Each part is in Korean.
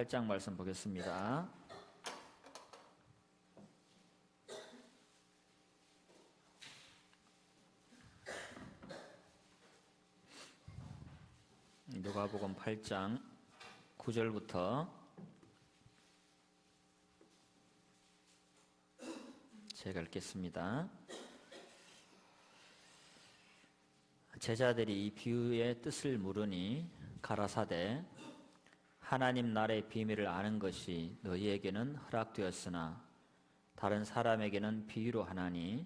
8장 말씀 보겠습니다. 누가복음 8장 9절부터 제가 읽겠습니다. 제자들이 이 비유의 뜻을 물으니 가라사대 하나님 나라의 비밀을 아는 것이 너희에게는 허락되었으나 다른 사람에게는 비유로 하나니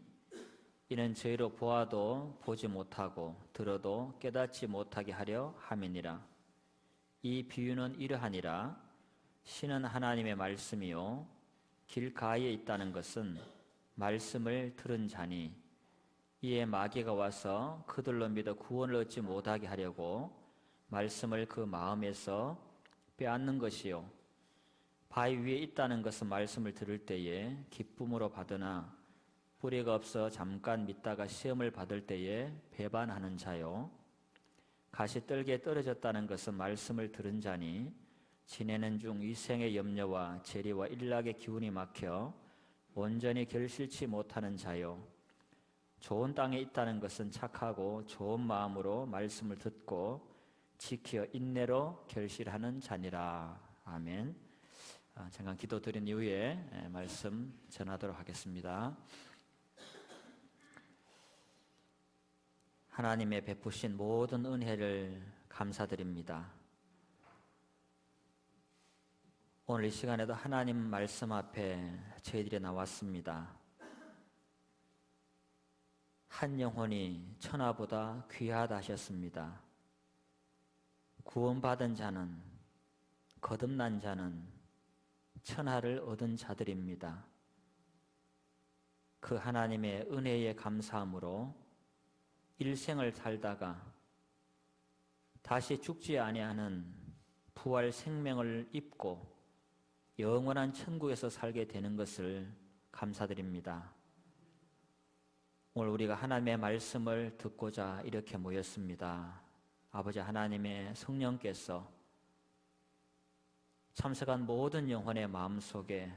이는 저희로 보아도 보지 못하고 들어도 깨닫지 못하게 하려 함이니라. 이 비유는 이러하니라. 신은 하나님의 말씀이요 길가에 있다는 것은 말씀을 들은 자니 이에 마귀가 와서 그들로 믿어 구원을 얻지 못하게 하려고 말씀을 그 마음에서 빼앗는 것이요 바위 위에 있다는 것은 말씀을 들을 때에 기쁨으로 받으나 뿌리가 없어 잠깐 믿다가 시험을 받을 때에 배반하는 자요 가시 뜰기에 떨어졌다는 것은 말씀을 들은 자니 지내는 중 이생의 염려와 재리와 일락의 기운이 막혀 온전히 결실치 못하는 자요 좋은 땅에 있다는 것은 착하고 좋은 마음으로 말씀을 듣고 지켜 인내로 결실하는 자니라. 아멘. 잠깐 기도드린 이후에 말씀 전하도록 하겠습니다. 하나님의 베푸신 모든 은혜를 감사드립니다. 오늘 이 시간에도 하나님 말씀 앞에 저희들이 나왔습니다. 한 영혼이 천하보다 귀하다 하셨습니다. 구원받은 자는, 거듭난 자는 천하를 얻은 자들입니다. 그 하나님의 은혜에 감사함으로 일생을 살다가 다시 죽지 아니하는 부활 생명을 입고 영원한 천국에서 살게 되는 것을 감사드립니다. 오늘 우리가 하나님의 말씀을 듣고자 이렇게 모였습니다. 아버지 하나님의 성령께서 참석한 모든 영혼의 마음속에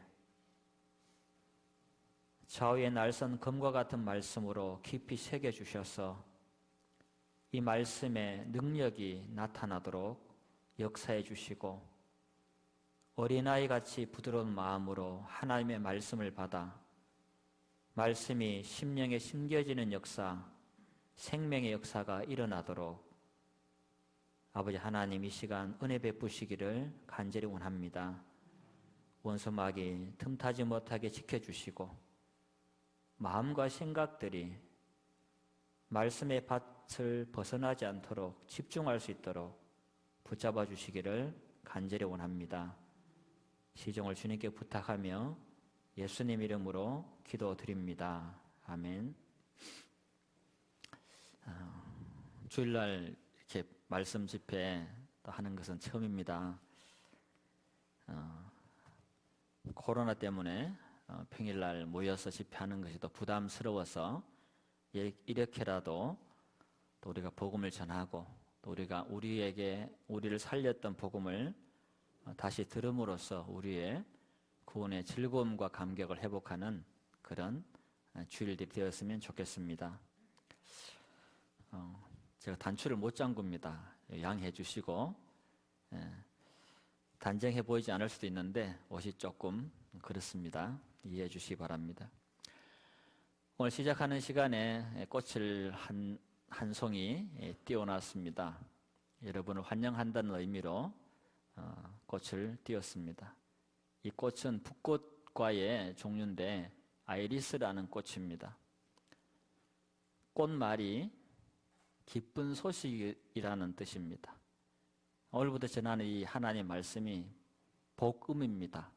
좌우의 날선 검과 같은 말씀으로 깊이 새겨주셔서 이 말씀의 능력이 나타나도록 역사해 주시고 어린아이같이 부드러운 마음으로 하나님의 말씀을 받아 말씀이 심령에 심겨지는 역사, 생명의 역사가 일어나도록 아버지 하나님 이 시간 은혜 베푸시기를 간절히 원합니다. 원수마귀 틈타지 못하게 지켜주시고 마음과 생각들이 말씀의 밭을 벗어나지 않도록 집중할 수 있도록 붙잡아 주시기를 간절히 원합니다. 시종을 주님께 부탁하며 예수님 이름으로 기도드립니다. 아멘. 주일날 이렇게 말씀 집회 또 하는 것은 처음입니다. 코로나 때문에 평일날 모여서 집회하는 것이 더 부담스러워서 이렇게라도 또 우리가 복음을 전하고 또 우리가 우리를 살렸던 복음을 다시 들음으로써 우리의 구원의 즐거움과 감격을 회복하는 그런 주일들이 되었으면 좋겠습니다. 제가 단추를 못 잠굽니다. 양해해 주시고 단정해 보이지 않을 수도 있는데 옷이 조금 그렇습니다. 이해해 주시기 바랍니다. 오늘 시작하는 시간에 꽃을 한 송이 띄워놨습니다. 여러분을 환영한다는 의미로 꽃을 띄웠습니다. 이 꽃은 붓꽃과의 종류인데 아이리스라는 꽃입니다. 꽃말이 기쁜 소식이라는 뜻입니다. 오늘부터 전하는 이 하나님의 말씀이 복음입니다.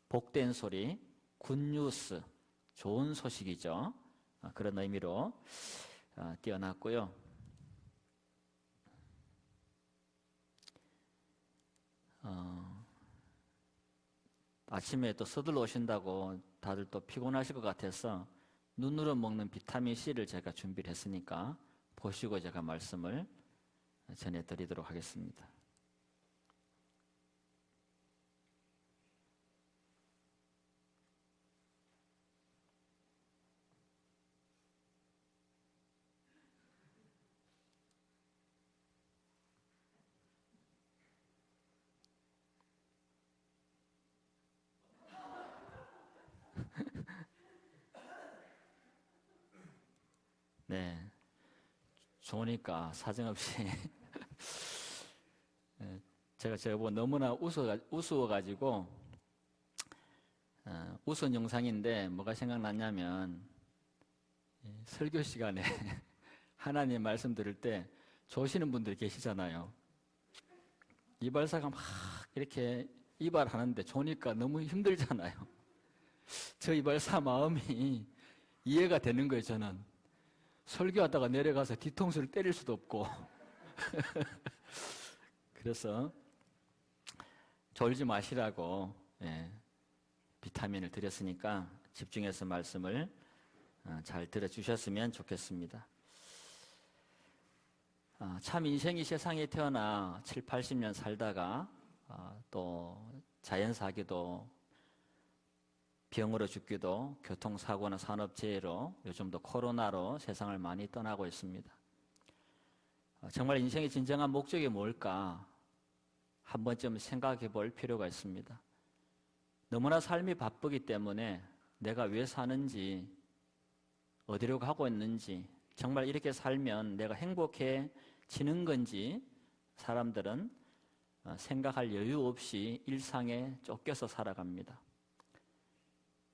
복된 소리, 굿뉴스, 좋은 소식이죠. 그런 의미로 띄어놨고요. 아침에 또 서둘러 오신다고 다들 또 피곤하실 것 같아서 눈으로 먹는 비타민C를 제가 준비를 했으니까 보시고 제가 말씀을 전해드리도록 하겠습니다. 좋으니까 사정없이 제가 저거 너무나 우스워가지고 웃은 영상인데 뭐가 생각났냐면 설교 시간에 하나님 말씀 들을 때 좋으시는 분들 계시잖아요. 이발사가 막 이렇게 이발하는데 좋으니까 너무 힘들잖아요. 저 이발사 마음이 이해가 되는 거예요. 저는 설교하다가 내려가서 뒤통수를 때릴 수도 없고 그래서 졸지 마시라고 비타민을 드렸으니까 집중해서 말씀을 잘 들어주셨으면 좋겠습니다. 참 인생이 세상에 태어나 7, 80년 살다가 또 자연사기도 병으로 죽기도 교통사고나 산업재해로 요즘도 코로나로 세상을 많이 떠나고 있습니다. 정말 인생의 진정한 목적이 뭘까 한 번쯤 생각해 볼 필요가 있습니다. 너무나 삶이 바쁘기 때문에 내가 왜 사는지 어디로 가고 있는지 정말 이렇게 살면 내가 행복해지는 건지 사람들은 생각할 여유 없이 일상에 쫓겨서 살아갑니다.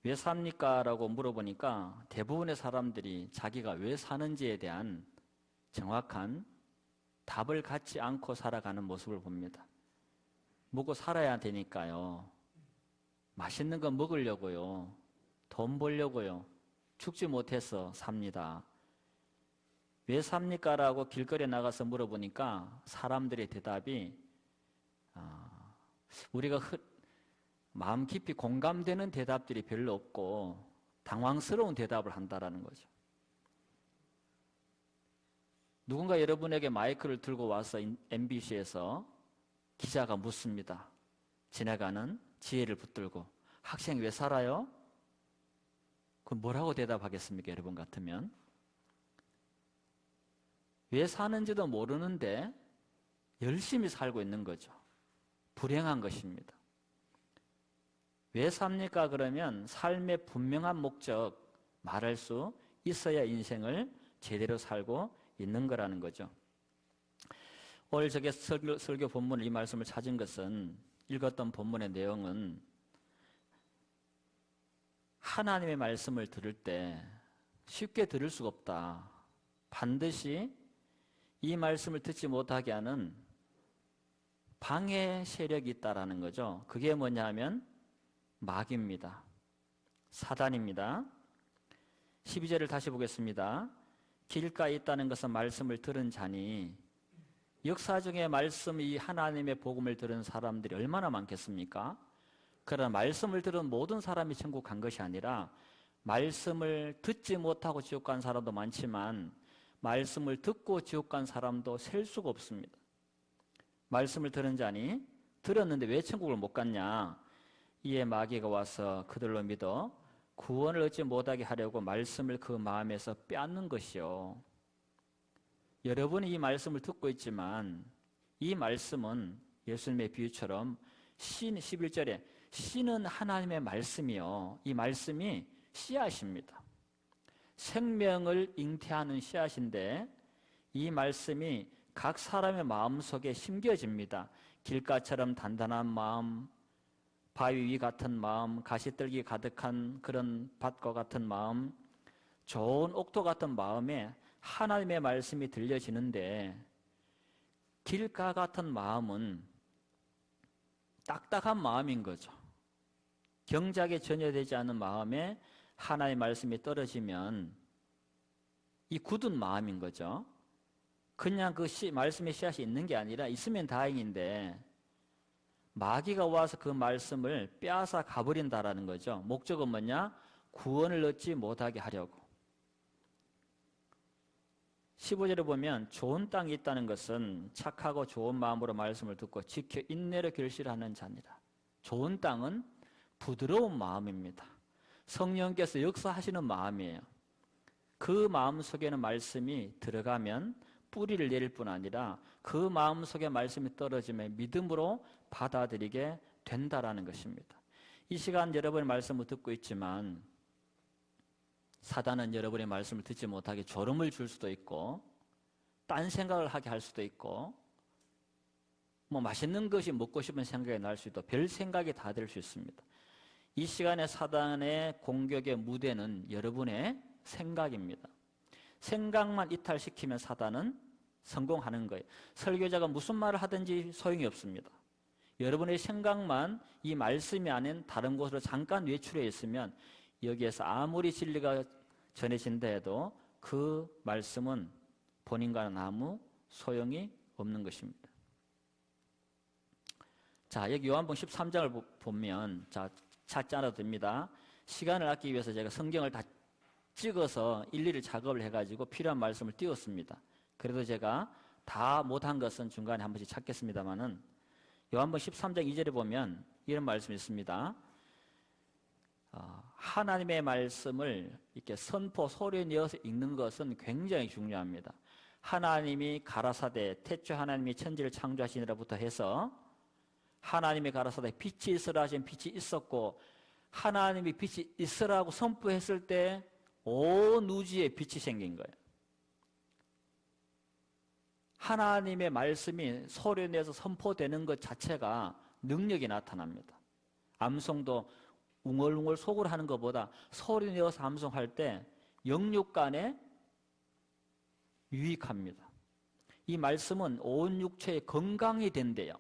왜 삽니까? 라고 물어보니까 대부분의 사람들이 자기가 왜 사는지에 대한 정확한 답을 갖지 않고 살아가는 모습을 봅니다. 먹고 살아야 되니까요. 맛있는 거 먹으려고요. 돈 벌려고요. 죽지 못해서 삽니다. 왜 삽니까? 라고 길거리에 나가서 물어보니까 사람들의 대답이 우리가 마음 깊이 공감되는 대답들이 별로 없고 당황스러운 대답을 한다라는 거죠. 누군가 여러분에게 마이크를 들고 와서 MBC에서 기자가 묻습니다. 지나가는 지혜를 붙들고 학생 왜 살아요? 그럼 뭐라고 대답하겠습니까? 여러분 같으면 왜 사는지도 모르는데 열심히 살고 있는 거죠. 불행한 것입니다. 왜 삽니까? 그러면 삶의 분명한 목적 말할 수 있어야 인생을 제대로 살고 있는 거라는 거죠. 오늘 저게 설교 본문 이 말씀을 찾은 것은 읽었던 본문의 내용은 하나님의 말씀을 들을 때 쉽게 들을 수가 없다. 반드시 이 말씀을 듣지 못하게 하는 방해 세력이 있다라는 거죠. 그게 뭐냐 하면 마귀입니다. 사단입니다. 12절을 다시 보겠습니다. 길가에 있다는 것은 말씀을 들은 자니 역사 중에 말씀 이 하나님의 복음을 들은 사람들이 얼마나 많겠습니까? 그러나 말씀을 들은 모든 사람이 천국 간 것이 아니라 말씀을 듣지 못하고 지옥 간 사람도 많지만 말씀을 듣고 지옥 간 사람도 셀 수가 없습니다. 말씀을 들은 자니 들었는데 왜 천국을 못 갔냐? 이에 마귀가 와서 그들로 믿어 구원을 얻지 못하게 하려고 말씀을 그 마음에서 빼앗는 것이요. 여러분이 이 말씀을 듣고 있지만 이 말씀은 예수님의 비유처럼 11절에 씨는 하나님의 말씀이요. 이 말씀이 씨앗입니다. 생명을 잉태하는 씨앗인데 이 말씀이 각 사람의 마음속에 심겨집니다. 길가처럼 단단한 마음, 바위 위 같은 마음, 가시떨기 가득한 그런 밭과 같은 마음, 좋은 옥토 같은 마음에 하나님의 말씀이 들려지는데 길가 같은 마음은 딱딱한 마음인 거죠. 경작에 전혀 되지 않은 마음에 하나님의 말씀이 떨어지면 이 굳은 마음인 거죠. 그냥 그 말씀의 씨앗이 있는 게 아니라 있으면 다행인데 마귀가 와서 그 말씀을 빼앗아 가버린다라는 거죠. 목적은 뭐냐? 구원을 얻지 못하게 하려고. 15절에 보면 좋은 땅이 있다는 것은 착하고 좋은 마음으로 말씀을 듣고 지켜 인내로 결실하는 자니라. 좋은 땅은 부드러운 마음입니다. 성령께서 역사하시는 마음이에요. 그 마음 속에는 말씀이 들어가면 뿌리를 내릴 뿐 아니라 그 마음 속에 말씀이 떨어지면 믿음으로 받아들이게 된다라는 것입니다. 이 시간 여러분의 말씀을 듣고 있지만 사단은 여러분의 말씀을 듣지 못하게 졸음을 줄 수도 있고 딴 생각을 하게 할 수도 있고, 뭐 맛있는 것이 먹고 싶은 생각이 날 수도 있고, 별 생각이 다 될 수 있습니다. 이 시간에 사단의 공격의 무대는 여러분의 생각입니다. 생각만 이탈시키면 사단은 성공하는 거예요. 설교자가 무슨 말을 하든지 소용이 없습니다. 여러분의 생각만 이 말씀이 아닌 다른 곳으로 잠깐 외출해 있으면 여기에서 아무리 진리가 전해진다 해도 그 말씀은 본인과는 아무 소용이 없는 것입니다. 자, 여기 요한복음 13장을 보면, 자, 찾지 않아도 됩니다. 시간을 아끼기 위해서 제가 성경을 다 찍어서 일일이 작업을 해가지고 필요한 말씀을 띄웠습니다. 그래도 제가 다 못한 것은 중간에 한 번씩 찾겠습니다만은, 요한복음 13장 2절에 보면 이런 말씀이 있습니다. 하나님의 말씀을 이렇게 선포, 소리에 내어서 읽는 것은 굉장히 중요합니다. 하나님이 가라사대, 태초 하나님이 천지를 창조하시니라부터 해서 하나님이 가라사대 빛이 있으라 하신 빛이 있었고, 하나님이 빛이 있으라고 선포했을 때 온 우주에 빛이 생긴 거예요. 하나님의 말씀이 소리 내서 선포되는 것 자체가 능력이 나타납니다. 암송도 웅얼웅얼 속으로 하는 것보다 소리 내어서 암송할 때 영육 간에 유익합니다. 이 말씀은 온 육체에 건강이 된대요.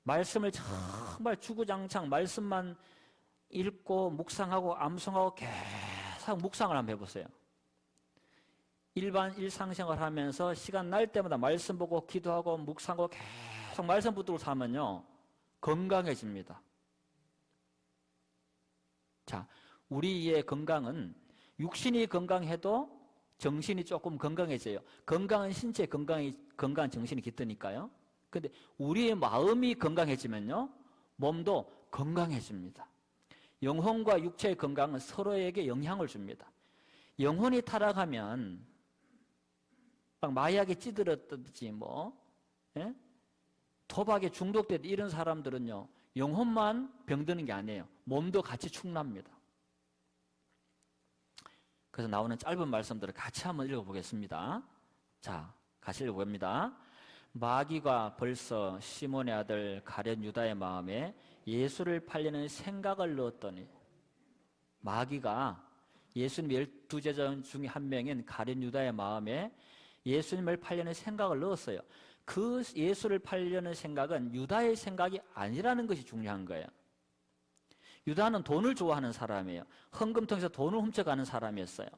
말씀을 정말 주구장창 말씀만 읽고 묵상하고 암송하고 계속 묵상을 한번 해보세요. 일반 일상생활 하면서 시간 날 때마다 말씀 보고 기도하고 묵상하고 계속 말씀 붙들고 살면요, 건강해집니다. 자, 우리의 건강은 육신이 건강해도 정신이 조금 건강해져요. 건강한 신체, 건강한 정신이 깃드니까요. 근데 우리의 마음이 건강해지면요, 몸도 건강해집니다. 영혼과 육체의 건강은 서로에게 영향을 줍니다. 영혼이 타락하면 막 마약에 찌들었든지 도박에 중독되듯 이런 사람들은요, 영혼만 병드는 게 아니에요. 몸도 같이 축납니다. 그래서 나오는 짧은 말씀들을 같이 한번 읽어보겠습니다. 자, 같이 읽어봅니다. 마귀가 벌써 시몬의 아들 가룟 유다의 마음에 예수를 팔려는 생각을 넣었더니, 마귀가 예수님 12제자 중에 한 명인 가룟 유다의 마음에 예수님을 팔려는 생각을 넣었어요. 그 예수를 팔려는 생각은 유다의 생각이 아니라는 것이 중요한 거예요. 유다는 돈을 좋아하는 사람이에요. 헌금통에서 돈을 훔쳐가는 사람이었어요.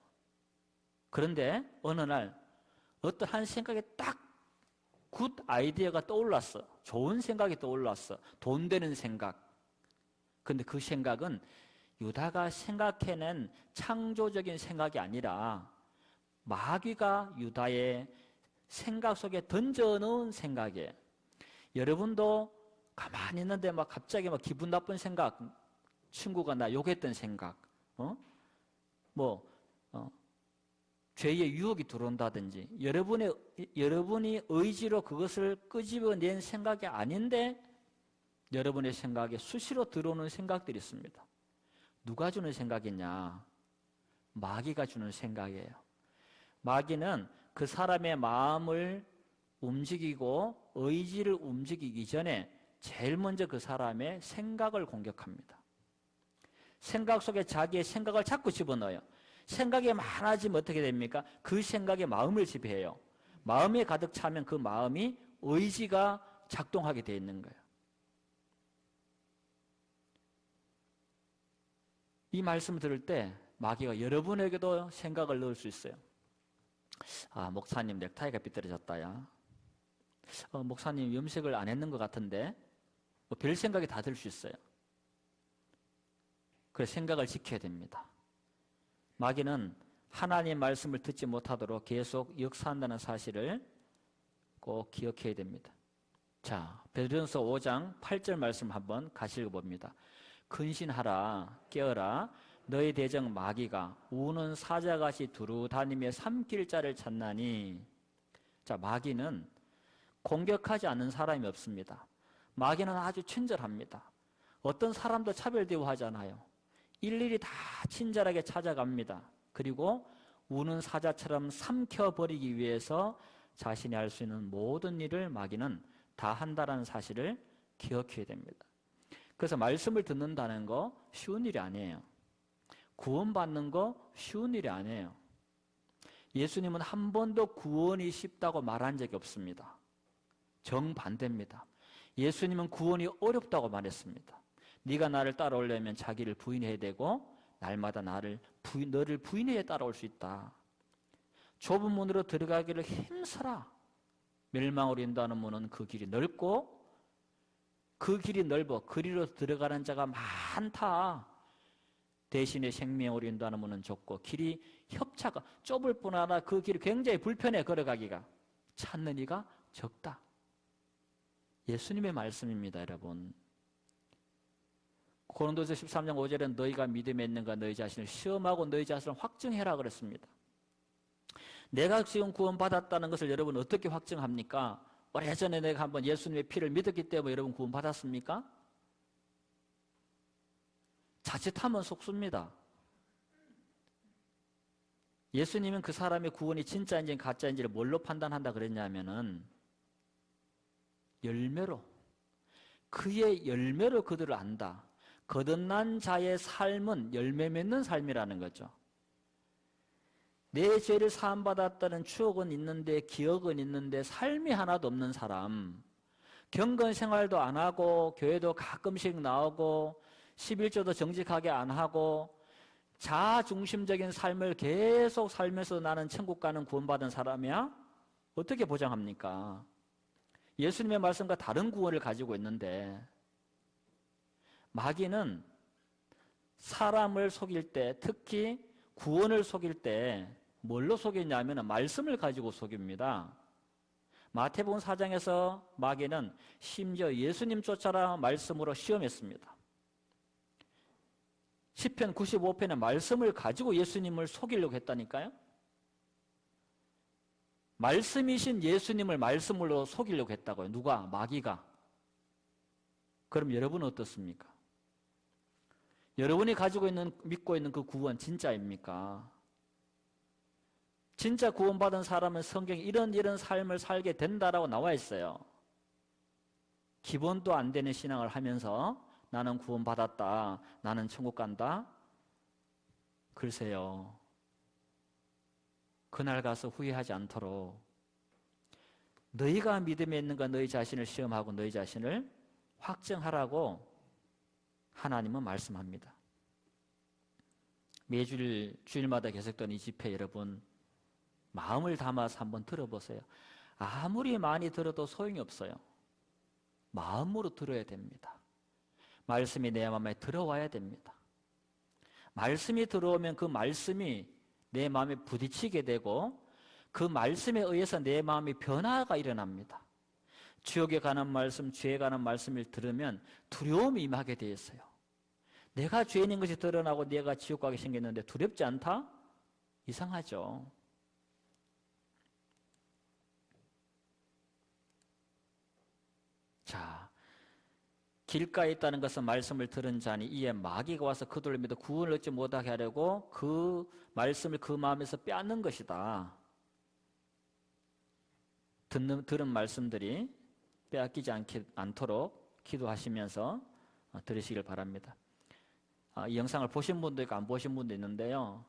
그런데 어느 날 어떠한 생각이 딱 굿 아이디어가 떠올랐어. 좋은 생각이 떠올랐어. 돈 되는 생각. 그런데 그 생각은 유다가 생각해낸 창조적인 생각이 아니라 마귀가 유다의 생각 속에 던져놓은 생각이에요. 여러분도 가만히 있는데 갑자기 기분 나쁜 생각, 친구가 나 욕했던 생각, 죄의 유혹이 들어온다든지, 여러분이 의지로 그것을 끄집어낸 생각이 아닌데 여러분의 생각에 수시로 들어오는 생각들이 있습니다. 누가 주는 생각이냐? 마귀가 주는 생각이에요. 마귀는 그 사람의 마음을 움직이고 의지를 움직이기 전에 제일 먼저 그 사람의 생각을 공격합니다. 생각 속에 자기의 생각을 자꾸 집어넣어요. 생각이 많아지면 어떻게 됩니까? 그 생각에 마음을 지배해요. 마음에 가득 차면 그 마음이 의지가 작동하게 되어 있는 거예요. 이 말씀을 들을 때 마귀가 여러분에게도 생각을 넣을 수 있어요. 목사님 넥타이가 삐뚤어졌다야. 목사님 염색을 안 했는 것 같은데, 별 생각이 다 들 수 있어요. 그래서 생각을 지켜야 됩니다. 마귀는 하나님의 말씀을 듣지 못하도록 계속 역사한다는 사실을 꼭 기억해야 됩니다. 자, 베드로전서 5장 8절 말씀 한번 같이 읽어봅니다. 근신하라, 깨어라, 너희 대적 마귀가 우는 사자같이 두루다니며 삼킬 자를 찾나니. 자, 마귀는 공격하지 않는 사람이 없습니다. 마귀는 아주 친절합니다. 어떤 사람도 차별 대우하잖아요. 일일이 다 친절하게 찾아갑니다. 그리고 우는 사자처럼 삼켜버리기 위해서 자신이 할 수 있는 모든 일을 마귀는 다 한다라는 사실을 기억해야 됩니다. 그래서 말씀을 듣는다는 거 쉬운 일이 아니에요. 구원받는 거 쉬운 일이 아니에요. 예수님은 한 번도 구원이 쉽다고 말한 적이 없습니다. 정반대입니다. 예수님은 구원이 어렵다고 말했습니다. 네가 나를 따라오려면 자기를 부인해야 되고 날마다 너를 부인해야 따라올 수 있다. 좁은 문으로 들어가기를 힘써라. 멸망으로 인도하는 문은 그 길이 넓고 그 길이 넓어 그리로 들어가는 자가 많다. 대신에 생명으로 인도하는 문은 좁고 길이 협차가 좁을 뿐 아니라 그 길이 굉장히 불편해 걸어가기가. 찾는 이가 적다. 예수님의 말씀입니다, 여러분. 고린도서 13장 5절엔 너희가 믿음에 있는가 너희 자신을 시험하고 너희 자신을 확증해라 그랬습니다. 내가 지금 구원받았다는 것을 여러분 어떻게 확증합니까? 오래전에 내가 한번 예수님의 피를 믿었기 때문에 여러분 구원받았습니까? 자칫하면 속습니다. 예수님은 그 사람의 구원이 진짜인지 가짜인지를 뭘로 판단한다 그랬냐면은 열매로, 그의 열매로 그들을 안다. 거듭난 자의 삶은 열매 맺는 삶이라는 거죠. 내 죄를 사함받았다는 추억은 있는데 기억은 있는데 삶이 하나도 없는 사람, 경건 생활도 안 하고 교회도 가끔씩 나오고 11조도 정직하게 안 하고 자아중심적인 삶을 계속 살면서 나는 천국 가는 구원받은 사람이야? 어떻게 보장합니까? 예수님의 말씀과 다른 구원을 가지고 있는데 마귀는 사람을 속일 때, 특히 구원을 속일 때 뭘로 속였냐면 말씀을 가지고 속입니다. 마태복음 4장에서 마귀는 심지어 예수님 쫓아라 말씀으로 시험했습니다. 시편 95편의 말씀을 가지고 예수님을 속이려고 했다니까요. 말씀이신 예수님을 말씀으로 속이려고 했다고요. 누가? 마귀가. 그럼 여러분은 어떻습니까? 여러분이 가지고 있는, 믿고 있는 그 구원 진짜입니까? 진짜 구원받은 사람은 성경에 이런 삶을 살게 된다라고 나와 있어요. 기본도 안 되는 신앙을 하면서 나는 구원받았다, 나는 천국 간다. 글쎄요. 그날 가서 후회하지 않도록 너희가 믿음에 있는가 너희 자신을 시험하고 너희 자신을 확증하라고 하나님은 말씀합니다. 매주일 주일마다 계속되는 이 집회 여러분 마음을 담아서 한번 들어보세요. 아무리 많이 들어도 소용이 없어요. 마음으로 들어야 됩니다. 말씀이 내 마음에 들어와야 됩니다. 말씀이 들어오면 그 말씀이 내 마음에 부딪히게 되고 그 말씀에 의해서 내 마음이 변화가 일어납니다. 지옥에 가는 말씀, 죄에 가는 말씀을 들으면 두려움이 임하게 되어 있어요. 내가 죄인인 것이 드러나고 내가 지옥 가게 생겼는데 두렵지 않다? 이상하죠. 자, 길가에 있다는 것은 말씀을 들은 자니 이에 마귀가 와서 그들을 믿어 구원을 얻지 못하게 하려고 그 말씀을 그 마음에서 빼앗는 것이다. 들은 말씀들이 빼앗기지 않도록 기도하시면서 들으시길 바랍니다. 이 영상을 보신 분도 있고 안 보신 분도 있는데요.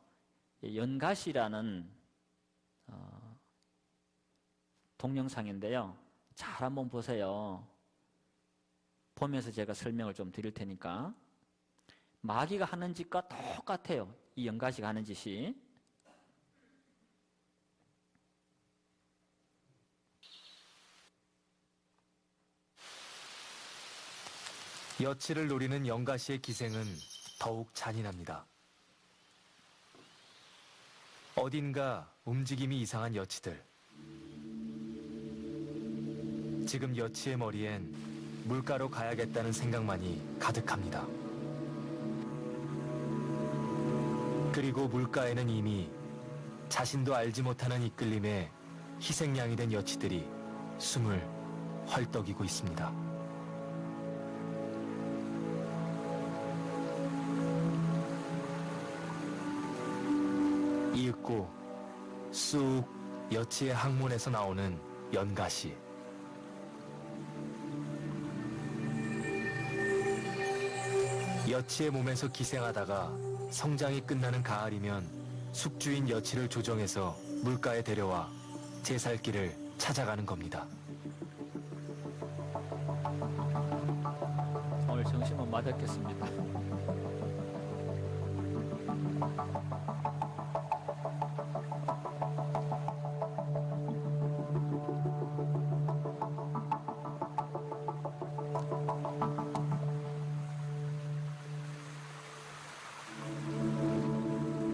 연가시라는 동영상인데요. 잘 한번 보세요. 보면서 제가 설명을 좀 드릴 테니까. 마귀가 하는 짓과 똑같아요. 이 연가시가 하는 짓이. 여치를 노리는 영가씨의 기생은 더욱 잔인합니다. 어딘가 움직임이 이상한 여치들. 지금 여치의 머리엔 물가로 가야겠다는 생각만이 가득합니다. 그리고 물가에는 이미 자신도 알지 못하는 이끌림에 희생양이 된 여치들이 숨을 헐떡이고 있습니다. 이윽고 쑥 여치의 학문에서 나오는 연가시. 여치의 몸에서 기생하다가 성장이 끝나는 가을이면 숙주인 여치를 조정해서 물가에 데려와 제살길을 찾아가는 겁니다. 오늘 점심은 맞았겠습니다.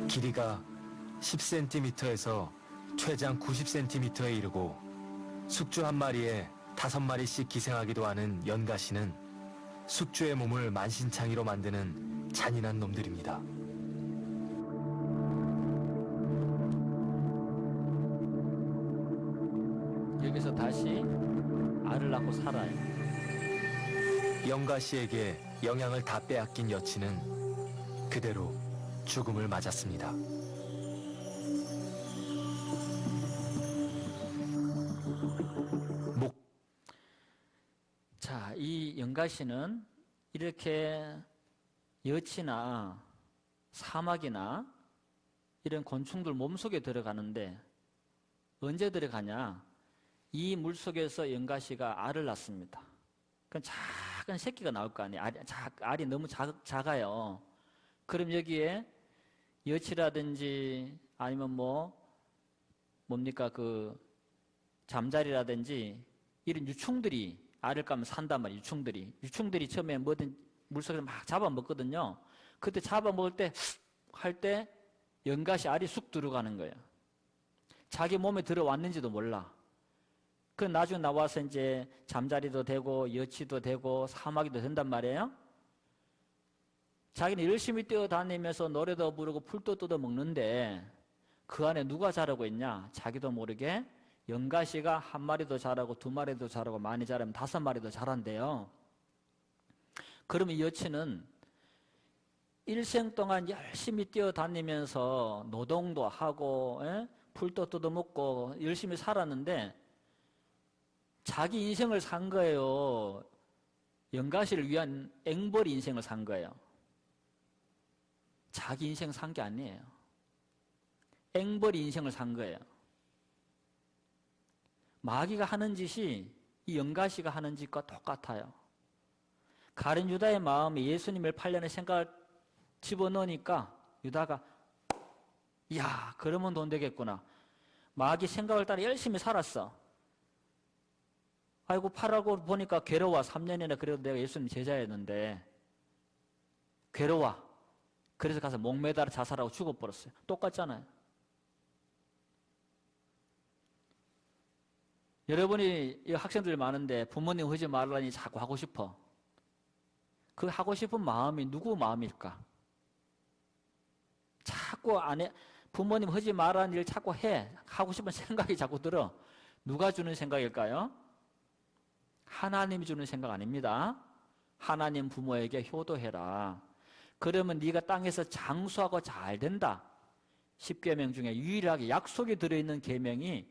길이가 10cm에서 최장 90cm에 이르고 숙주 한 마리에 5마리씩 기생하기도 하는 연가시는 숙주의 몸을 만신창이로 만드는 잔인한 놈들입니다. 여기서 다시 알을 낳고 살아요. 연가시에게 영양을 다 빼앗긴 여치는 그대로 죽음을 맞았습니다. 자, 이 연가시는 이렇게 여치나 사막이나 이런 곤충들 몸속에 들어가는데 언제 들어가냐? 이 물속에서 연가시가 알을 낳습니다. 그럼 작은 새끼가 나올 거 아니에요. 알이 너무 작아요. 그럼 여기에 여치라든지 아니면 뭡니까 그 잠자리라든지 이런 유충들이 알을 까면 산단 말이에요. 유충들이 처음에 뭐든 물속에서 막 잡아먹거든요. 그때 잡아먹을 때 할 때 연가시 알이 쑥 들어가는 거예요. 자기 몸에 들어왔는지도 몰라. 그 나중에 나와서 이제 잠자리도 되고 여치도 되고 사마귀도 된단 말이에요. 자기는 열심히 뛰어다니면서 노래도 부르고 풀도 뜯어 먹는데 그 안에 누가 자라고 있냐? 자기도 모르게 연가시가 1마리도 자라고 2마리도 자라고 많이 자라면 5마리도 자란대요. 그러면 이 여치는 일생 동안 열심히 뛰어다니면서 노동도 하고 풀도 뜯어먹고 열심히 살았는데 자기 인생을 산 거예요. 연가시를 위한 앵벌이 인생을 산 거예요. 자기 인생 산 게 아니에요. 앵벌이 인생을 산 거예요. 마귀가 하는 짓이 이 연가시가 하는 짓과 똑같아요. 가룟 유다의 마음에 예수님을 팔려는 생각을 집어넣으니까 유다가 야 그러면 돈 되겠구나. 마귀 생각을 따라 열심히 살았어. 아이고 팔라고 보니까 괴로워. 3년이나 그래도 내가 예수님 제자였는데 괴로워. 그래서 가서 목매달아 자살하고 죽어버렸어요. 똑같잖아요. 여러분이 학생들 많은데 부모님 하지 말라니 자꾸 하고 싶어. 그 하고 싶은 마음이 누구 마음일까? 자꾸 안 해. 부모님 하지 말라는 일 자꾸 해. 하고 싶은 생각이 자꾸 들어. 누가 주는 생각일까요? 하나님이 주는 생각 아닙니다. 하나님 부모에게 효도해라. 그러면 네가 땅에서 장수하고 잘 된다. 10계명 중에 유일하게 약속이 들어있는 계명이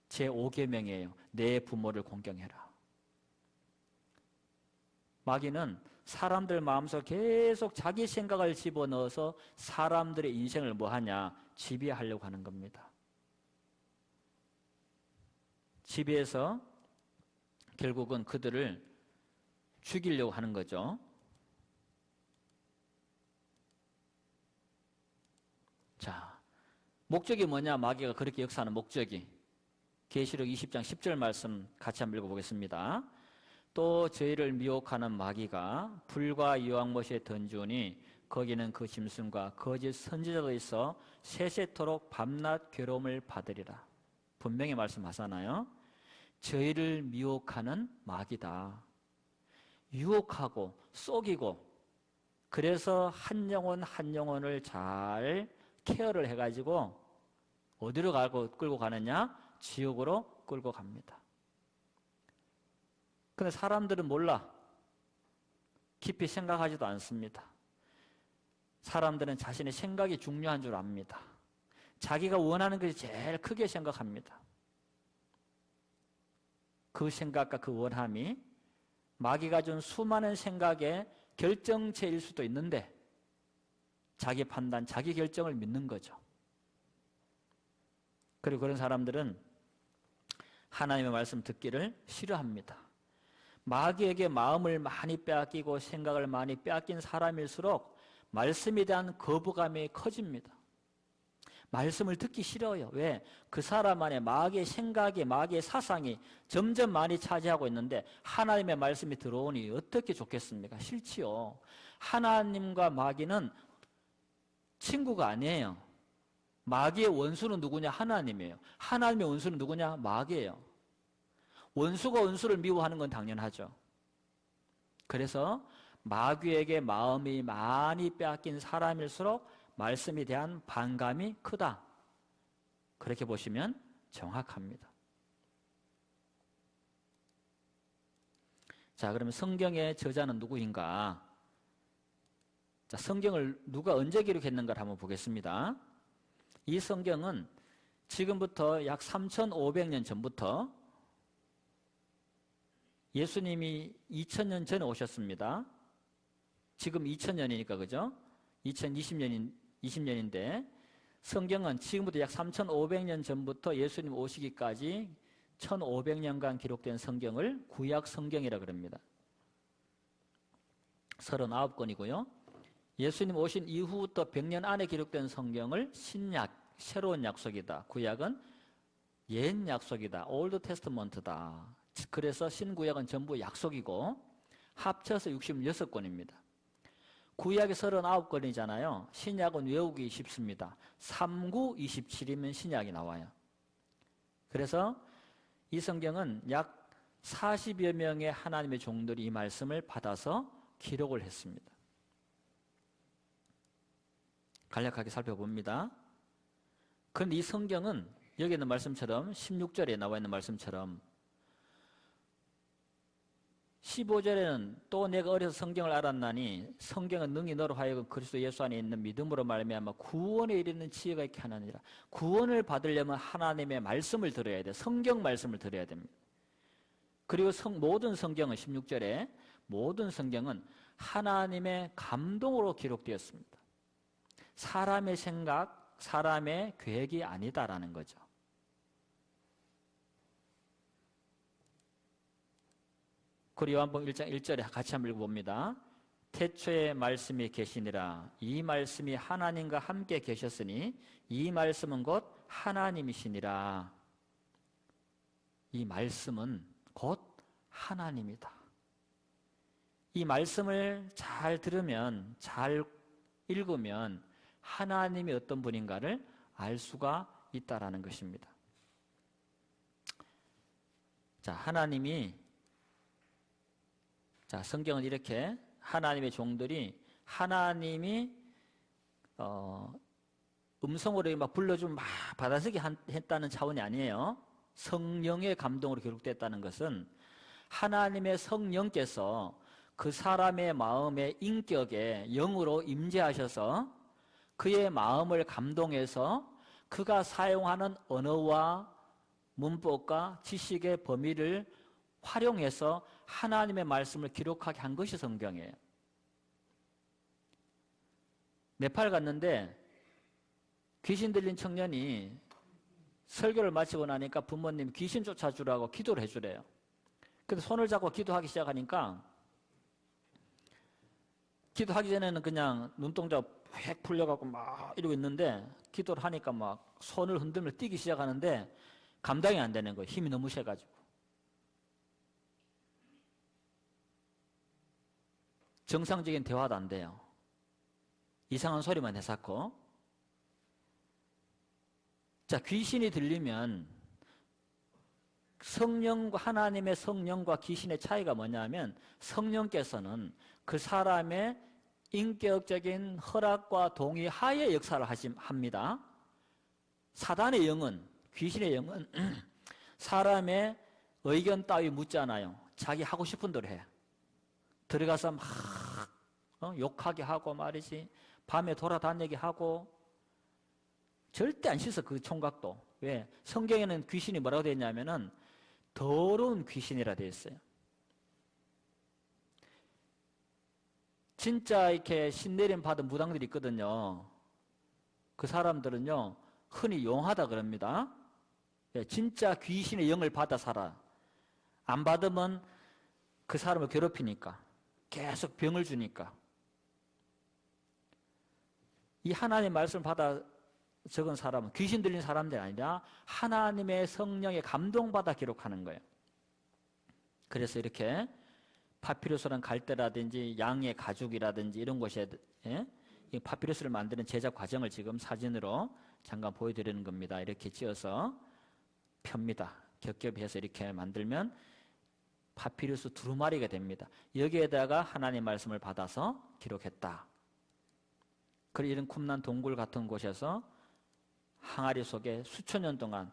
제5계명이에요. 내 부모를 공경해라. 마귀는 사람들 마음속에 계속 자기 생각을 집어넣어서 사람들의 인생을 뭐하냐? 지배하려고 하는 겁니다. 지배해서 결국은 그들을 죽이려고 하는 거죠. 자, 목적이 뭐냐? 마귀가 그렇게 역사하는 목적이. 계시록 20장 10절 말씀 같이 한번 읽어보겠습니다. 또 저희를 미혹하는 마귀가 불과 유황못에 던지오니 거기는 그 짐승과 거짓 선지자도 있어 세세토록 밤낮 괴로움을 받으리라. 분명히 말씀하잖아요. 저희를 미혹하는 마귀다. 유혹하고 속이고 그래서 한 영혼 한 영혼을 잘 케어를 해가지고 어디로 끌고 가느냐? 지옥으로 끌고 갑니다. 근데 사람들은 몰라. 깊이 생각하지도 않습니다. 사람들은 자신의 생각이 중요한 줄 압니다. 자기가 원하는 것이 제일 크게 생각합니다. 그 생각과 그 원함이 마귀가 준 수많은 생각의 결정체일 수도 있는데 자기 판단, 자기 결정을 믿는 거죠. 그리고 그런 사람들은 하나님의 말씀 듣기를 싫어합니다. 마귀에게 마음을 많이 빼앗기고 생각을 많이 빼앗긴 사람일수록 말씀에 대한 거부감이 커집니다. 말씀을 듣기 싫어요. 왜? 그 사람 안에 마귀의 생각이, 마귀의 사상이 점점 많이 차지하고 있는데 하나님의 말씀이 들어오니 어떻게 좋겠습니까? 싫지요. 하나님과 마귀는 친구가 아니에요. 마귀의 원수는 누구냐? 하나님이에요. 하나님의 원수는 누구냐? 마귀예요. 원수가 원수를 미워하는 건 당연하죠. 그래서 마귀에게 마음이 많이 빼앗긴 사람일수록 말씀에 대한 반감이 크다. 그렇게 보시면 정확합니다. 자, 그러면 성경의 저자는 누구인가? 자, 성경을 누가 언제 기록했는가를 한번 보겠습니다. 이 성경은 지금부터 약 3,500년 전부터 예수님이 2000년 전에 오셨습니다. 지금 2000년이니까 그죠? 2020년인데 성경은 지금부터 약 3,500년 전부터 예수님 오시기까지 1,500년간 기록된 성경을 구약 성경이라 그럽니다. 39권이고요. 예수님 오신 이후부터 100년 안에 기록된 성경을 신약, 새로운 약속이다. 구약은 옛 약속이다. 올드 테스트먼트다. 그래서 신구약은 전부 약속이고 합쳐서 66권입니다. 구약이 39권이잖아요. 신약은 외우기 쉽습니다. 3927이면 신약이 나와요. 그래서 이 성경은 약 40여 명의 하나님의 종들이 이 말씀을 받아서 기록을 했습니다. 간략하게 살펴봅니다. 그런데 이 성경은 여기 있는 말씀처럼 16절에 나와 있는 말씀처럼 15절에는 또 내가 어려서 성경을 알았나니 성경은 능히 너로 하여금 그리스도 예수 안에 있는 믿음으로 말미암아 구원에 이르는 지혜가 있게 하느니라. 구원을 받으려면 하나님의 말씀을 들어야 돼. 성경 말씀을 들어야 됩니다. 그리고 모든 성경은 16절에 모든 성경은 하나님의 감동으로 기록되었습니다. 사람의 생각, 사람의 계획이 아니다라는 거죠. 그리고 요한복음 1장 1절에 같이 한번 읽어봅니다. 태초에 말씀이 계시니라. 이 말씀이 하나님과 함께 계셨으니 이 말씀은 곧 하나님이시니라. 이 말씀은 곧 하나님이다. 이 말씀을 잘 들으면, 잘 읽으면 하나님이 어떤 분인가를 알 수가 있다라는 것입니다. 자, 성경은 이렇게 하나님의 종들이 하나님이 음성으로 막 불러주면 막 받아쓰기 했다는 차원이 아니에요. 성령의 감동으로 기록됐다는 것은 하나님의 성령께서 그 사람의 마음의 인격에 영으로 임재하셔서 그의 마음을 감동해서 그가 사용하는 언어와 문법과 지식의 범위를 활용해서 하나님의 말씀을 기록하게 한 것이 성경이에요. 네팔 갔는데 귀신 들린 청년이 설교를 마치고 나니까 부모님 귀신 쫓아주라고 기도를 해주래요. 근데 손을 잡고 기도하기 시작하니까 기도하기 전에는 그냥 눈동자 획 풀려갖고 막 이러고 있는데 기도를 하니까 막 손을 흔들며 뛰기 시작하는데 감당이 안 되는 거예요. 힘이 너무 세가지고. 정상적인 대화도 안 돼요. 이상한 소리만 해쌌고. 자, 귀신이 들리면 하나님의 성령과 귀신의 차이가 뭐냐면 성령께서는 그 사람의 인격적인 허락과 동의 하에 역사를 합니다. 사단의 영은, 귀신의 영은 사람의 의견 따위 묻지 않아요. 자기 하고 싶은 대로 해. 들어가서 막 욕하게 하고 말이지. 밤에 돌아다니게 하고 절대 안 씻어, 그 총각도. 왜? 성경에는 귀신이 뭐라고 되어 있냐면은 더러운 귀신이라 되어 있어요. 진짜 이렇게 신내림 받은 무당들이 있거든요. 그 사람들은요, 흔히 용하다 그럽니다. 예, 진짜 귀신의 영을 받아 살아. 안 받으면 그 사람을 괴롭히니까. 계속 병을 주니까. 이 하나님의 말씀을 받아 적은 사람은 귀신 들린 사람들이 아니라 하나님의 성령에 감동받아 기록하는 거예요. 그래서 이렇게 파피루스라는 갈대라든지 양의 가죽이라든지 이런 곳에 이 파피루스를 만드는 제작 과정을 지금 사진으로 잠깐 보여드리는 겁니다. 이렇게 찧어서 펴니다. 겹겹이 해서 이렇게 만들면 파피루스 두루마리가 됩니다. 여기에다가 하나님의 말씀을 받아서 기록했다. 그리고 이런 쿰난 동굴 같은 곳에서 항아리 속에 수천 년 동안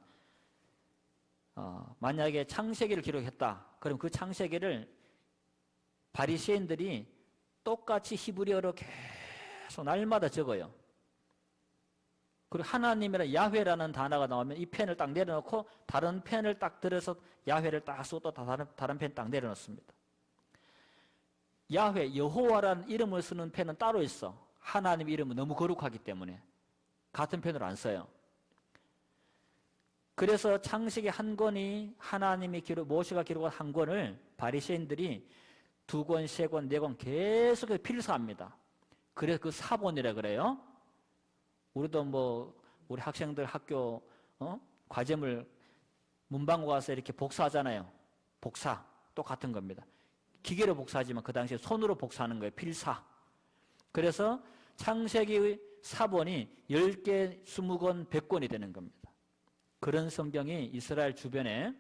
만약에 창세기를 기록했다. 그럼 그 창세기를 바리새인들이 똑같이 히브리어로 계속 날마다 적어요. 그리고 하나님이라 야훼라는 단어가 나오면 이 펜을 딱 내려놓고 다른 펜을 딱 들어서 야훼를 딱 쓰고 또 다른 펜 딱 내려놓습니다. 야훼, 여호와라는 이름을 쓰는 펜은 따로 있어. 하나님 이름은 너무 거룩하기 때문에 같은 펜으로 안 써요. 그래서 창세기 한 권이 하나님이 모세가 기록한 한 권을 바리새인들이 2권, 3권, 4권 계속 필사합니다. 그래서 그 사본이라 그래요. 우리도 우리 학생들 학교 과제물 문방구 가서 이렇게 복사하잖아요. 복사 똑같은 겁니다. 기계로 복사하지만 그 당시에 손으로 복사하는 거예요. 필사. 그래서 창세기 사본이 10개, 20권, 100권이 되는 겁니다. 그런 성경이 이스라엘 주변에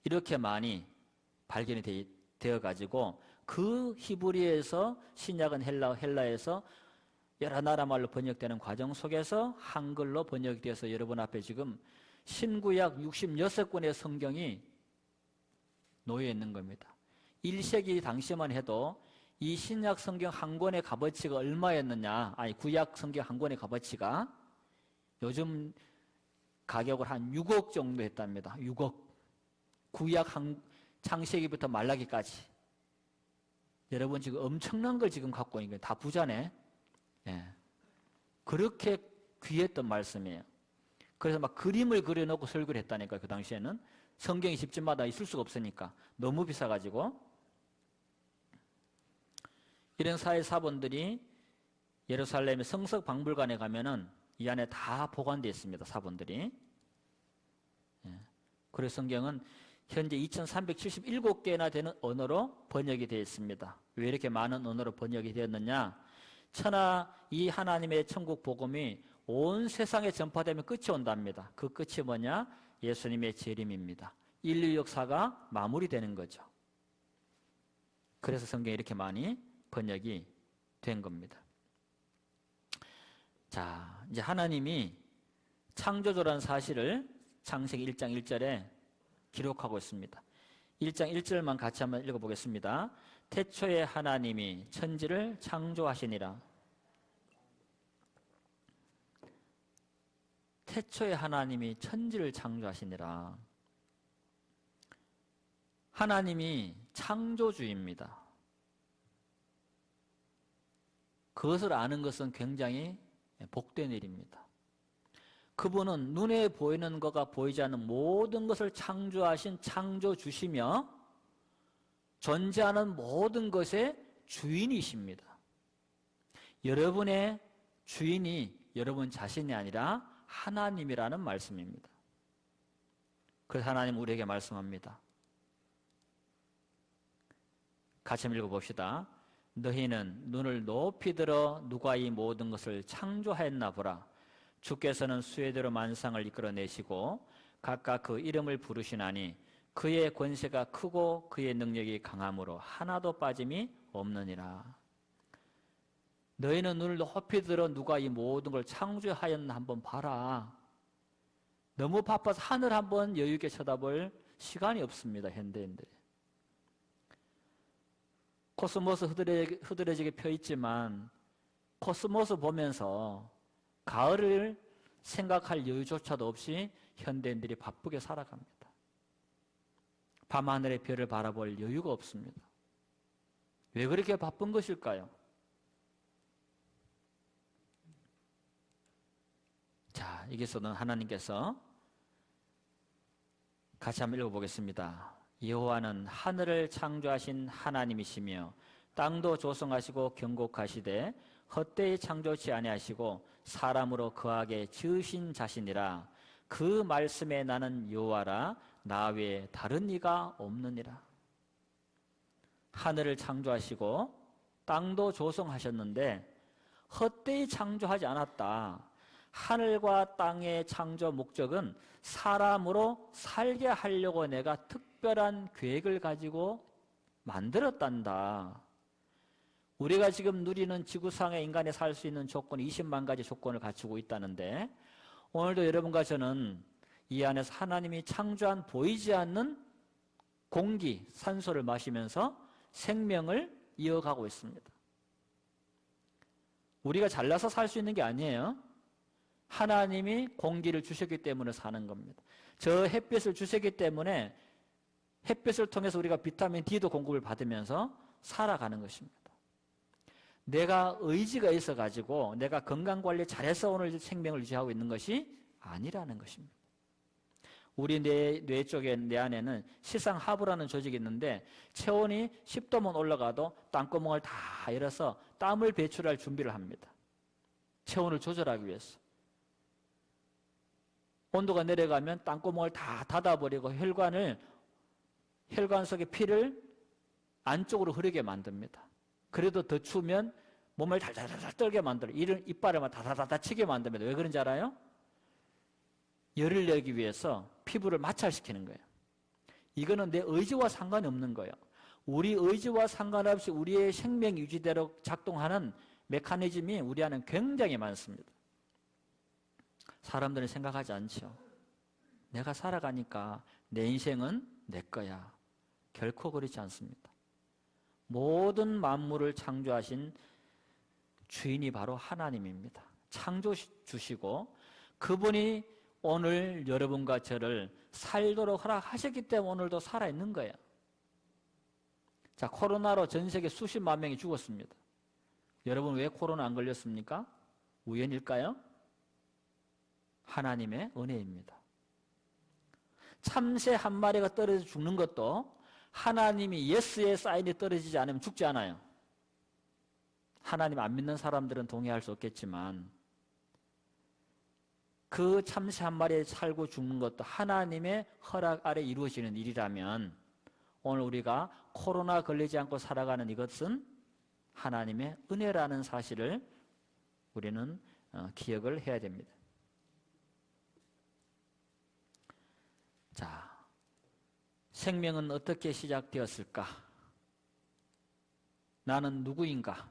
이렇게 많이 발견이 되어가지고 그 히브리에서 신약은 헬라에서 여러 나라 말로 번역되는 과정 속에서 한글로 번역되어서 여러분 앞에 지금 신구약 66권의 성경이 놓여 있는 겁니다. 1세기 당시만 해도 이 신약 성경 한 권의 값어치가 얼마였느냐, 구약 성경 한 권의 값어치가 요즘 가격을 한 6억 정도 했답니다. 6억. 구약 창세기부터 말라기까지. 여러분 지금 엄청난 걸 지금 갖고 있는 거예요. 다 부자네. 예. 그렇게 귀했던 말씀이에요. 그래서 막 그림을 그려놓고 설교를 했다니까요. 그 당시에는. 성경이 집집마다 있을 수가 없으니까. 너무 비싸가지고. 이런 사회 사본들이 예루살렘의 성석 박물관에 가면은 이 안에 다 보관되어 있습니다. 사본들이. 예. 그래서 성경은 현재 2377개나 되는 언어로 번역이 되어 있습니다. 왜 이렇게 많은 언어로 번역이 되었느냐? 이 하나님의 천국 복음이 온 세상에 전파되면 끝이 온답니다. 그 끝이 뭐냐? 예수님의 재림입니다. 인류 역사가 마무리되는 거죠. 그래서 성경이 이렇게 많이 번역이 된 겁니다. 자, 이제 하나님이 창조주라는 사실을 창세기 1장 1절에 기록하고 있습니다. 1장 1절만 같이 한번 읽어보겠습니다. 태초에 하나님이 천지를 창조하시니라. 태초에 하나님이 천지를 창조하시니라. 하나님이 창조주입니다. 그것을 아는 것은 굉장히 복된 일입니다. 그분은 눈에 보이는 것과 보이지 않는 모든 것을 창조하신 창조주시며 존재하는 모든 것의 주인이십니다. 여러분의 주인이 여러분 자신이 아니라 하나님이라는 말씀입니다. 그래서 하나님 우리에게 말씀합니다. 같이 한번 읽어봅시다. 너희는 눈을 높이 들어 누가 이 모든 것을 창조하였나 보라. 주께서는 수혜대로 만상을 이끌어내시고 각각 그 이름을 부르시나니 그의 권세가 크고 그의 능력이 강함으로 하나도 빠짐이 없느니라. 너희는 눈을 높이 들어 누가 이 모든 걸 창조하였나 한번 봐라. 너무 바빠서 하늘 한번 여유 있게 쳐다볼 시간이 없습니다. 현대인들이. 코스모스 흐드러지게 펴 있지만 코스모스 보면서 가을을 생각할 여유조차도 없이 현대인들이 바쁘게 살아갑니다. 밤하늘의 별을 바라볼 여유가 없습니다. 왜 그렇게 바쁜 것일까요? 자, 여기서는 하나님께서 같이 한번 읽어보겠습니다. 여호와는 하늘을 창조하신 하나님이시며 땅도 조성하시고 경곡하시되 헛되이 창조치 아니하시고 사람으로 거하게 지으신 자신이라. 그 말씀에 나는 여호와라. 나 외에 다른 이가 없느니라. 하늘을 창조하시고 땅도 조성하셨는데 헛되이 창조하지 않았다. 하늘과 땅의 창조 목적은 사람으로 살게 하려고 내가 특별한 계획을 가지고 만들었단다. 우리가 지금 누리는 지구상의 인간이 살 수 있는 조건 20만 가지 조건을 갖추고 있다는데 오늘도 여러분과 저는 이 안에서 하나님이 창조한 보이지 않는 공기, 산소를 마시면서 생명을 이어가고 있습니다. 우리가 잘나서 살 수 있는 게 아니에요. 하나님이 공기를 주셨기 때문에 사는 겁니다. 저 햇빛을 주셨기 때문에 햇빛을 통해서 우리가 비타민 D도 공급을 받으면서 살아가는 것입니다. 내가 의지가 있어가지고 내가 건강관리 잘해서 오늘 생명을 유지하고 있는 것이 아니라는 것입니다. 우리 뇌 쪽에 내 안에는 시상하부라는 조직이 있는데 체온이 10도만 올라가도 땀구멍을 다 열어서 땀을 배출할 준비를 합니다. 체온을 조절하기 위해서. 온도가 내려가면 땀구멍을 다 닫아버리고 혈관 속의 피를 안쪽으로 흐르게 만듭니다. 그래도 더 추우면 몸을 달달달 떨게 만들어요. 이빨을 다다다다 치게 만듭니다. 왜 그런지 알아요? 열을 내기 위해서 피부를 마찰시키는 거예요. 이거는 내 의지와 상관이 없는 거예요. 우리 의지와 상관없이 우리의 생명 유지대로 작동하는 메커니즘이 우리 안에 굉장히 많습니다. 사람들은 생각하지 않죠. 내가 살아가니까 내 인생은 내 거야. 결코 그렇지 않습니다. 모든 만물을 창조하신 주인이 바로 하나님입니다. 창조 주시고 그분이 오늘 여러분과 저를 살도록 허락하셨기 때문에 오늘도 살아있는 거예요. 자, 코로나로 전 세계 수십만 명이 죽었습니다. 여러분 왜 코로나 안 걸렸습니까? 우연일까요? 하나님의 은혜입니다. 참새 한 마리가 떨어져 죽는 것도 하나님이 예스의 사인이 떨어지지 않으면 죽지 않아요. 하나님 안 믿는 사람들은 동의할 수 없겠지만 그 참새 한 마리에 살고 죽는 것도 하나님의 허락 아래 이루어지는 일이라면 오늘 우리가 코로나 걸리지 않고 살아가는 이것은 하나님의 은혜라는 사실을 우리는 기억을 해야 됩니다. 자, 생명은 어떻게 시작되었을까? 나는 누구인가?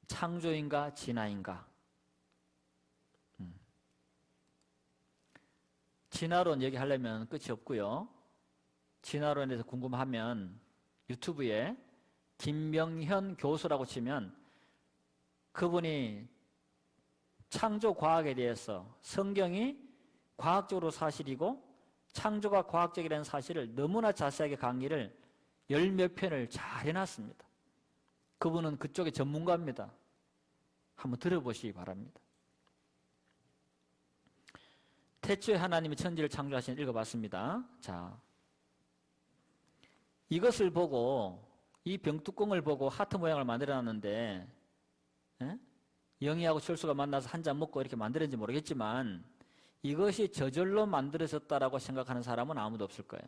창조인가? 진화인가? 진화론 얘기하려면 끝이 없고요. 진화론에 대해서 궁금하면 유튜브에 김명현 교수라고 치면 그분이 창조과학에 대해서 성경이 과학적으로 사실이고 창조가 과학적이라는 사실을 너무나 자세하게 강의를 10몇 편을 잘 해놨습니다. 그분은 그쪽의 전문가입니다. 한번 들어보시기 바랍니다. 태초에 하나님이 천지를 창조하신 읽어봤습니다. 자, 이것을 보고 이 병뚜껑을 보고 하트 모양을 만들어놨는데 영희하고 철수가 만나서 한 잔 먹고 이렇게 만들었는지 모르겠지만 이것이 저절로 만들어졌다라고 생각하는 사람은 아무도 없을 거예요.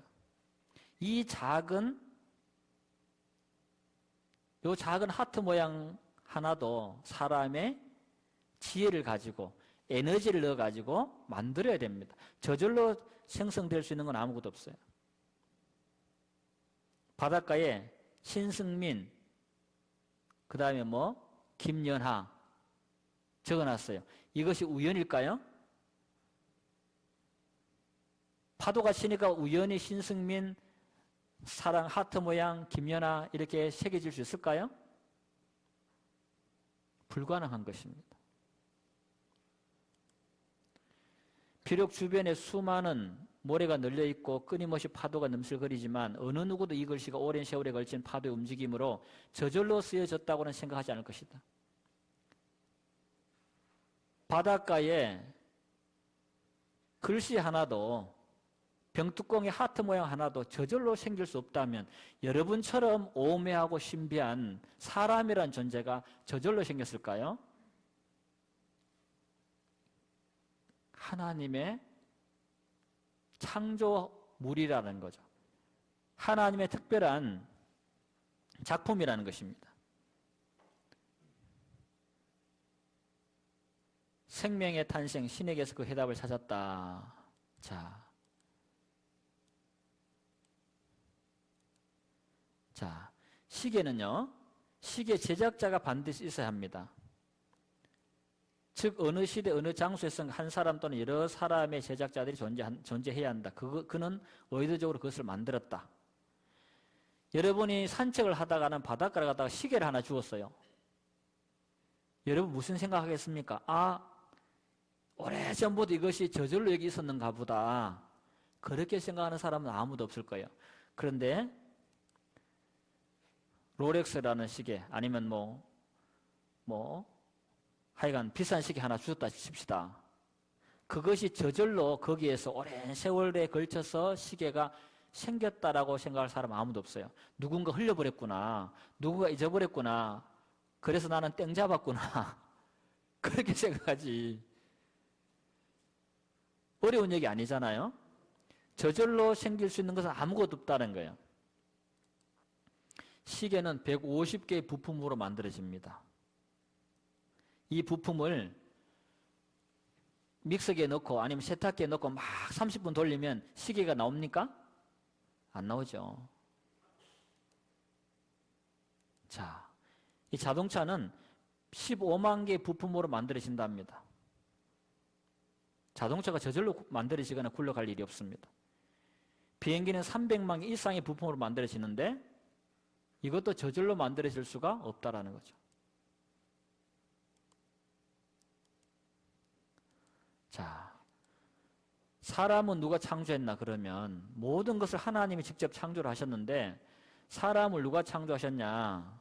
이 작은 하트 모양 하나도 사람의 지혜를 가지고 에너지를 넣어가지고 만들어야 됩니다. 저절로 생성될 수 있는 건 아무것도 없어요. 바닷가에 신승민, 그 다음에 김연하 적어놨어요. 이것이 우연일까요? 파도가 치니까 우연히 신승민, 사랑, 하트 모양, 김연아 이렇게 새겨질 수 있을까요? 불가능한 것입니다. 비록 주변에 수많은 모래가 널려 있고 끊임없이 파도가 넘실거리지만 어느 누구도 이 글씨가 오랜 세월에 걸친 파도의 움직임으로 저절로 쓰여졌다고는 생각하지 않을 것이다. 바닷가에 글씨 하나도, 병뚜껑의 하트 모양 하나도 저절로 생길 수 없다면 여러분처럼 오묘하고 신비한 사람이란 존재가 저절로 생겼을까요? 하나님의 창조물이라는 거죠. 하나님의 특별한 작품이라는 것입니다. 생명의 탄생, 신에게서 그 해답을 찾았다. 자, 시계는요, 시계 제작자가 반드시 있어야 합니다. 즉 어느 시대 어느 장소에서 한 사람 또는 여러 사람의 제작자들이 존재해야 한다. 그는 의도적으로 그것을 만들었다. 여러분이 산책을 하다가는 바닷가를 가다가 시계를 하나 주었어요. 여러분 무슨 생각하겠습니까? 오래전부터 이것이 저절로 여기 있었는가 보다. 그렇게 생각하는 사람은 아무도 없을 거예요. 그런데 롤렉스라는 시계 아니면 하여간 비싼 시계 하나 주셨다 칩시다. 그것이 저절로 거기에서 오랜 세월에 걸쳐서 시계가 생겼다라고 생각할 사람 아무도 없어요. 누군가 흘려버렸구나. 누군가 잊어버렸구나. 그래서 나는 땡 잡았구나. 그렇게 생각하지. 어려운 얘기 아니잖아요. 저절로 생길 수 있는 것은 아무것도 없다는 거예요. 시계는 150개의 부품으로 만들어집니다. 이 부품을 믹서기에 넣고 아니면 세탁기에 넣고 막 30분 돌리면 시계가 나옵니까? 안 나오죠. 자, 이 자동차는 15만 개의 부품으로 만들어진답니다. 자동차가 저절로 만들어지거나 굴러갈 일이 없습니다. 비행기는 300만 개 이상의 부품으로 만들어지는데 이것도 저절로 만들어질 수가 없다라는 거죠. 자, 사람은 누가 창조했나 그러면 모든 것을 하나님이 직접 창조를 하셨는데 사람을 누가 창조하셨냐?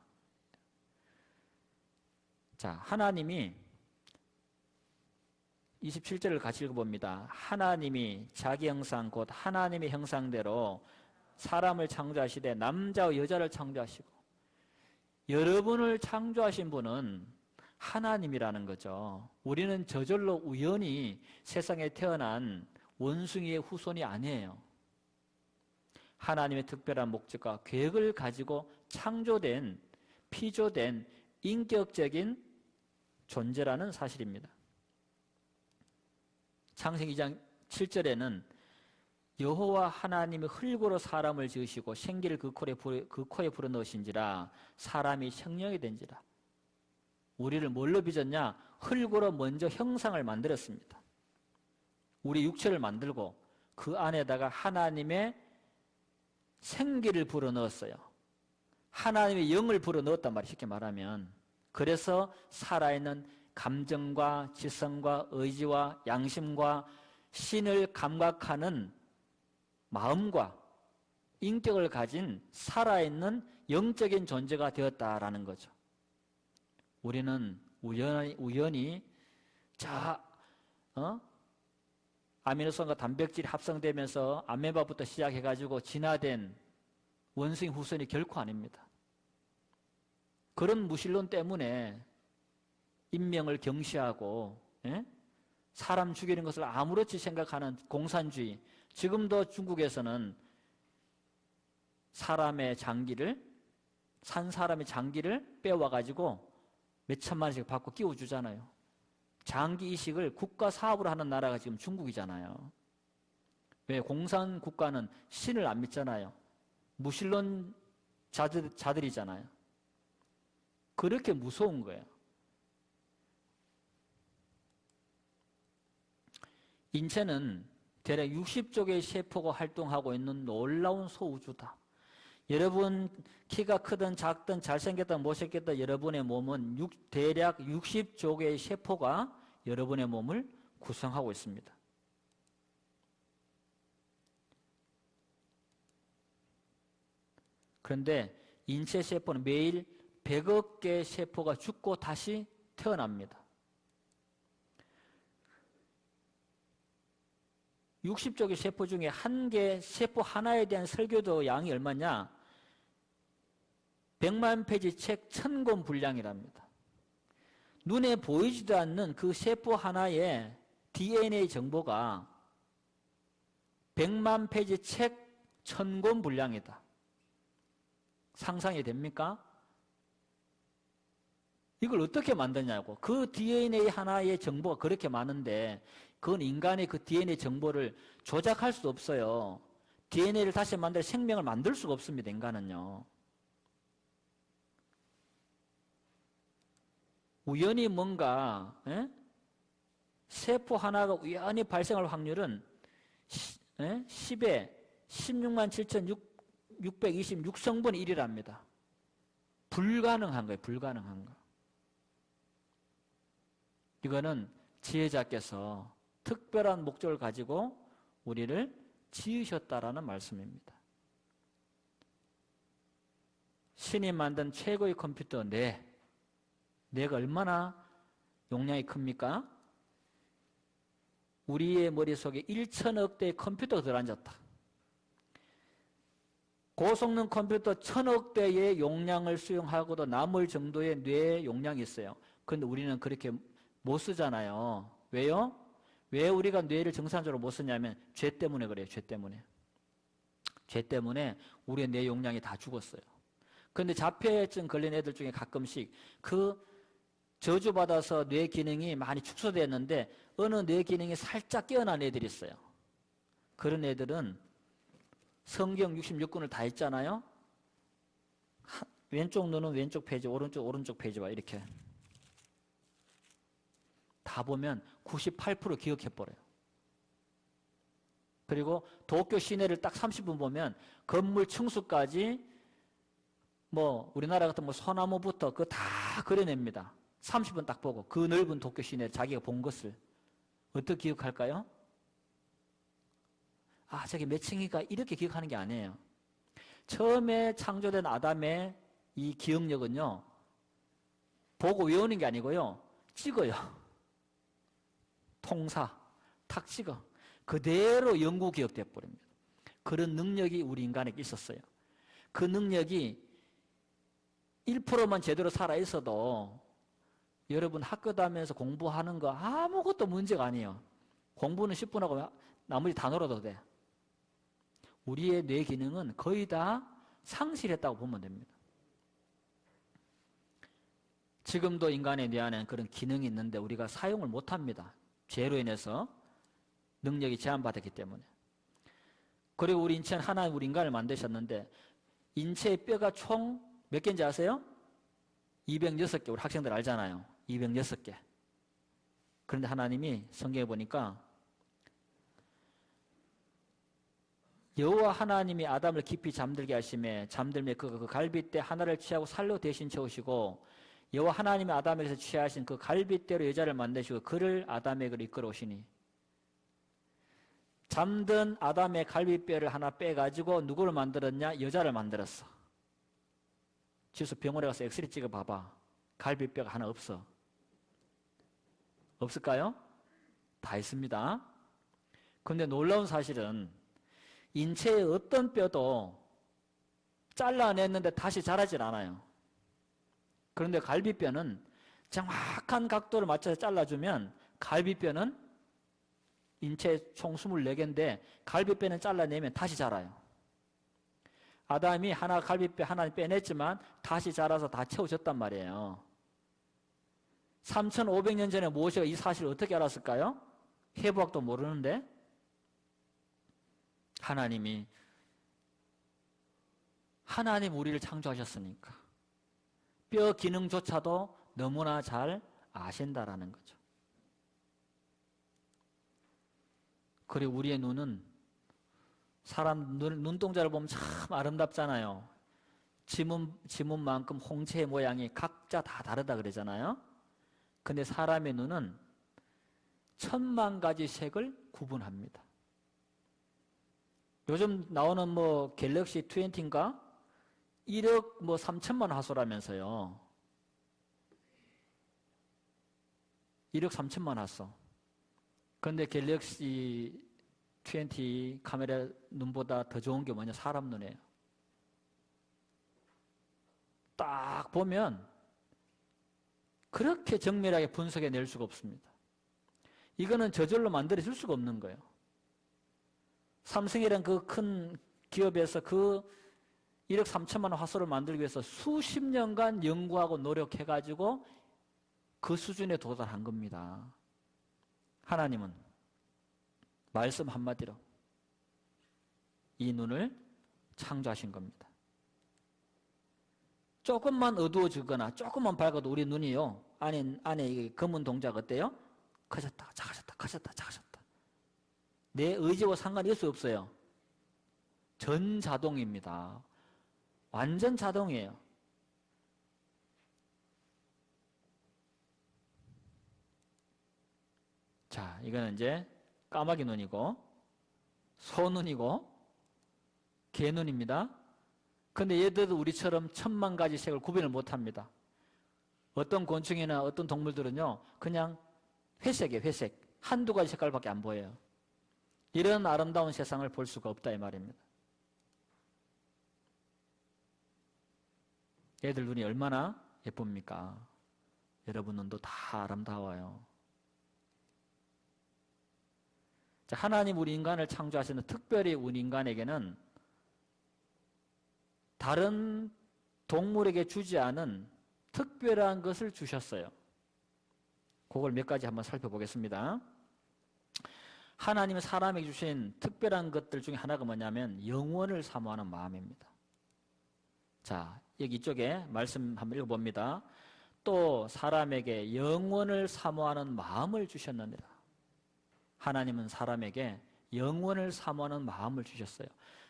자, 하나님이 27절을 같이 읽어봅니다. 하나님이 자기 형상 곧 하나님의 형상대로 사람을 창조하시되 남자와 여자를 창조하시고 여러분을 창조하신 분은 하나님이라는 거죠. 우리는 저절로 우연히 세상에 태어난 원숭이의 후손이 아니에요. 하나님의 특별한 목적과 계획을 가지고 창조된, 피조된 인격적인 존재라는 사실입니다. 창세기 2장 7절에는 여호와 하나님이 흙으로 사람을 지으시고 생기를 그 코에 불어넣으신지라 사람이 생명이 된지라. 우리를 뭘로 빚었냐? 흙으로 먼저 형상을 만들었습니다. 우리 육체를 만들고 그 안에다가 하나님의 생기를 불어넣었어요. 하나님의 영을 불어넣었단 말이에요. 쉽게 말하면. 그래서 살아있는 감정과 지성과 의지와 양심과 신을 감각하는 마음과 인격을 가진 살아있는 영적인 존재가 되었다라는 거죠. 우리는 우연히 아미노산과 단백질이 합성되면서 아메바부터 시작해가지고 진화된 원숭이 후손이 결코 아닙니다. 그런 무신론 때문에 인명을 경시하고 사람 죽이는 것을 아무렇지 생각하는 공산주의. 지금도 중국에서는 산 사람의 장기를 빼와가지고 몇천만원씩 받고 끼워주잖아요. 장기 이식을 국가 사업으로 하는 나라가 지금 중국이잖아요. 왜? 공산 국가는 신을 안 믿잖아요. 무신론 자들이잖아요. 그렇게 무서운 거예요. 인체는 대략 60쪽의 세포가 활동하고 있는 놀라운 소우주다. 여러분 키가 크든 작든 잘생겼든 못생겼든 여러분의 몸은 대략 60쪽의 세포가 여러분의 몸을 구성하고 있습니다. 그런데 인체 세포는 매일 100억 개의 세포가 죽고 다시 태어납니다. 60쪽의 세포 중에 한 개 세포 하나에 대한 설교도 양이 얼마냐? 100만 페이지 책 1000권 분량이랍니다. 눈에 보이지도 않는 그 세포 하나의 DNA 정보가 100만 페이지 책 1000권 분량이다. 상상이 됩니까? 이걸 어떻게 만드냐고. 그 DNA 하나의 정보가 그렇게 많은데 그건 인간의 그 DNA 정보를 조작할 수 없어요. DNA를 다시 만들 생명을 만들 수가 없습니다. 인간은요. 우연히 뭔가 세포 하나가 우연히 발생할 확률은 10에 16만 7,626성분의 1이랍니다. 불가능한 거예요. 불가능한 거. 이거는 지혜자께서 특별한 목적을 가지고 우리를 지으셨다라는 말씀입니다. 신이 만든 최고의 컴퓨터 뇌가 얼마나 용량이 큽니까? 우리의 머릿속에 1천억 대의 컴퓨터가 들어앉았다. 고성능 컴퓨터 1000억 대의 용량을 수용하고도 남을 정도의 뇌 용량이 있어요. 그런데 우리는 그렇게 못 쓰잖아요. 왜요? 왜 우리가 뇌를 정상적으로 못 쓰냐면 죄 때문에 그래요. 죄 때문에. 죄 때문에 우리의 뇌 용량이 다 죽었어요. 그런데 자폐증 걸린 애들 중에 가끔씩 그 저주받아서 뇌 기능이 많이 축소됐는데 어느 뇌 기능이 살짝 깨어난 애들이 있어요. 그런 애들은 성경 66권을 다 했잖아요. 왼쪽 눈은 왼쪽 페이지, 오른쪽 페이지와 이렇게 다 보면 98% 기억해버려요. 그리고 도쿄 시내를 딱 30분 보면 건물 층수까지 우리나라 같은 소나무부터 그거 다 그려냅니다. 30분 딱 보고 그 넓은 도쿄 시내를 자기가 본 것을 어떻게 기억할까요? 저기 몇 층이가 이렇게 기억하는 게 아니에요. 처음에 창조된 아담의 이 기억력은요, 보고 외우는 게 아니고요, 찍어요. 통사, 탁 찍어. 그대로 영구 기억돼 버립니다. 그런 능력이 우리 인간에게 있었어요. 그 능력이 1%만 제대로 살아있어도 여러분 학교 다니면서 공부하는 거 아무것도 문제가 아니에요. 공부는 10분 하고 나머지 다 놀아도 돼. 우리의 뇌 기능은 거의 다 상실했다고 보면 됩니다. 지금도 인간의 뇌 안에는 그런 기능이 있는데 우리가 사용을 못합니다. 죄로 인해서 능력이 제한받았기 때문에. 그리고 우리 인체는 하나님 우리 인간을 만드셨는데 인체의 뼈가 총 몇 개인지 아세요? 206개. 우리 학생들 알잖아요. 206개. 그런데 하나님이 성경에 보니까 여호와 하나님이 아담을 깊이 잠들게 하심에 잠들매 그 갈빗대 하나를 취하고 살로 대신 채우시고 여호와 하나님이 아담에게서 취하신 그 갈빗대로 여자를 만드시고 그를 아담에게로 이끌어 오시니 잠든 아담의 갈빗뼈를 하나 빼가지고 누구를 만들었냐? 여자를 만들었어. 지수 병원에 가서 엑스레이 찍어봐봐. 갈빗뼈가 하나 없어. 없을까요? 다 있습니다. 그런데 놀라운 사실은 인체의 어떤 뼈도 잘라냈는데 다시 자라질 않아요. 그런데 갈빗뼈는 정확한 각도를 맞춰서 잘라주면 갈빗뼈는 인체 총 24개인데 갈빗뼈는 잘라내면 다시 자라요. 아담이 하나 갈빗뼈 하나 빼냈지만 다시 자라서 다 채워졌단 말이에요. 3,500년 전에 모세가 이 사실을 어떻게 알았을까요? 해부학도 모르는데 하나님 우리를 창조하셨으니까 뼈 기능조차도 너무나 잘 아신다라는 거죠. 그리고 우리의 눈은 사람 눈동자를 보면 참 아름답잖아요. 지문만큼 홍채의 모양이 각자 다 다르다 그러잖아요. 근데 사람의 눈은 1000만 가지 색을 구분합니다. 요즘 나오는 갤럭시 20인가? 1억 뭐 3천만 화소라면서요. 1억 3천만 화소. 그런데 갤럭시 20 카메라 눈보다 더 좋은 게 뭐냐? 사람 눈이에요. 딱 보면 그렇게 정밀하게 분석해 낼 수가 없습니다. 이거는 저절로 만들어질 수가 없는 거예요. 삼성이라는 그 큰 기업에서 그 1억 3천만 원 화소를 만들기 위해서 수십 년간 연구하고 노력해가지고 그 수준에 도달한 겁니다. 하나님은 말씀 한마디로 이 눈을 창조하신 겁니다. 조금만 어두워지거나 조금만 밝아도 우리 눈이요, 안에 이 검은 동작 어때요? 커졌다 작아졌다 커졌다 작아졌다. 내 의지와 상관이 있을 수 없어요. 전자동입니다. 완전 자동이에요. 자, 이거는 이제 까마귀 눈이고 소눈이고 개눈입니다. 근데 얘들도 우리처럼 1000만 가지 색을 구별을 못합니다. 어떤 곤충이나 어떤 동물들은요, 그냥 회색이에요. 회색. 한두 가지 색깔밖에 안 보여요. 이런 아름다운 세상을 볼 수가 없다 이 말입니다. 얘들 눈이 얼마나 예쁩니까? 여러분 눈도 다 아름다워요. 자, 하나님 우리 인간을 창조하시는, 특별히 우리 인간에게는 다른 동물에게 주지 않은 특별한 것을 주셨어요. 그걸 몇 가지 한번 살펴보겠습니다. 하나님은 사람에게 주신 특별한 것들 중에 하나가 뭐냐면 영원을 사모하는 마음입니다. 자, 여기 이쪽에 말씀 한번 읽어봅니다. 또 사람에게 영원을 사모하는 마음을 주셨느니라. 하나님은 사람에게 영원을 사모하는 마음을 주셨어요.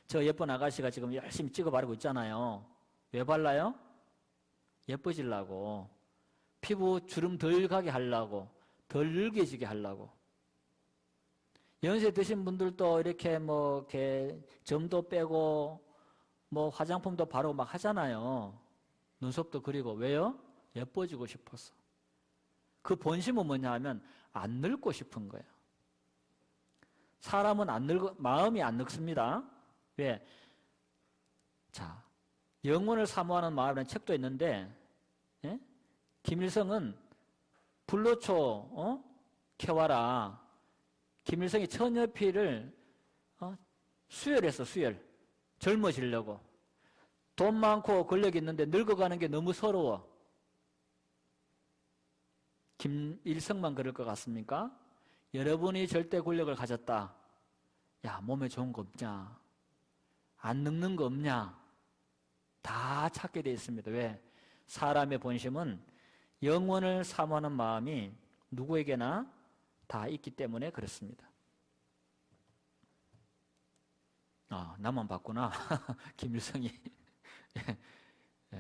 저 예쁜 아가씨가 지금 열심히 찍어 바르고 있잖아요. 왜 발라요? 예뻐지려고. 피부 주름 덜 가게 하려고. 덜 늙어지게 하려고. 연세 드신 분들도 이렇게 점도 빼고 화장품도 바르고 막 하잖아요. 눈썹도 그리고. 왜요? 예뻐지고 싶어서. 그 본심은 뭐냐 하면 안 늙고 싶은 거예요. 사람은 마음이 안 늙습니다. 왜? 자, 영혼을 사모하는 마음이라는 책도 있는데, 예? 김일성은 불로초 캐와라. 김일성이 처녀 피를 수혈했어, 수혈. 젊어지려고. 돈 많고 권력이 있는데 늙어가는 게 너무 서러워. 김일성만 그럴 것 같습니까? 여러분이 절대 권력을 가졌다. 야, 몸에 좋은 거 없냐? 안 늙는 거 없냐? 다 찾게 되어 있습니다. 왜? 사람의 본심은 영원을 사모하는 마음이 누구에게나 다 있기 때문에 그렇습니다. 아, 나만 봤구나. 김일성이.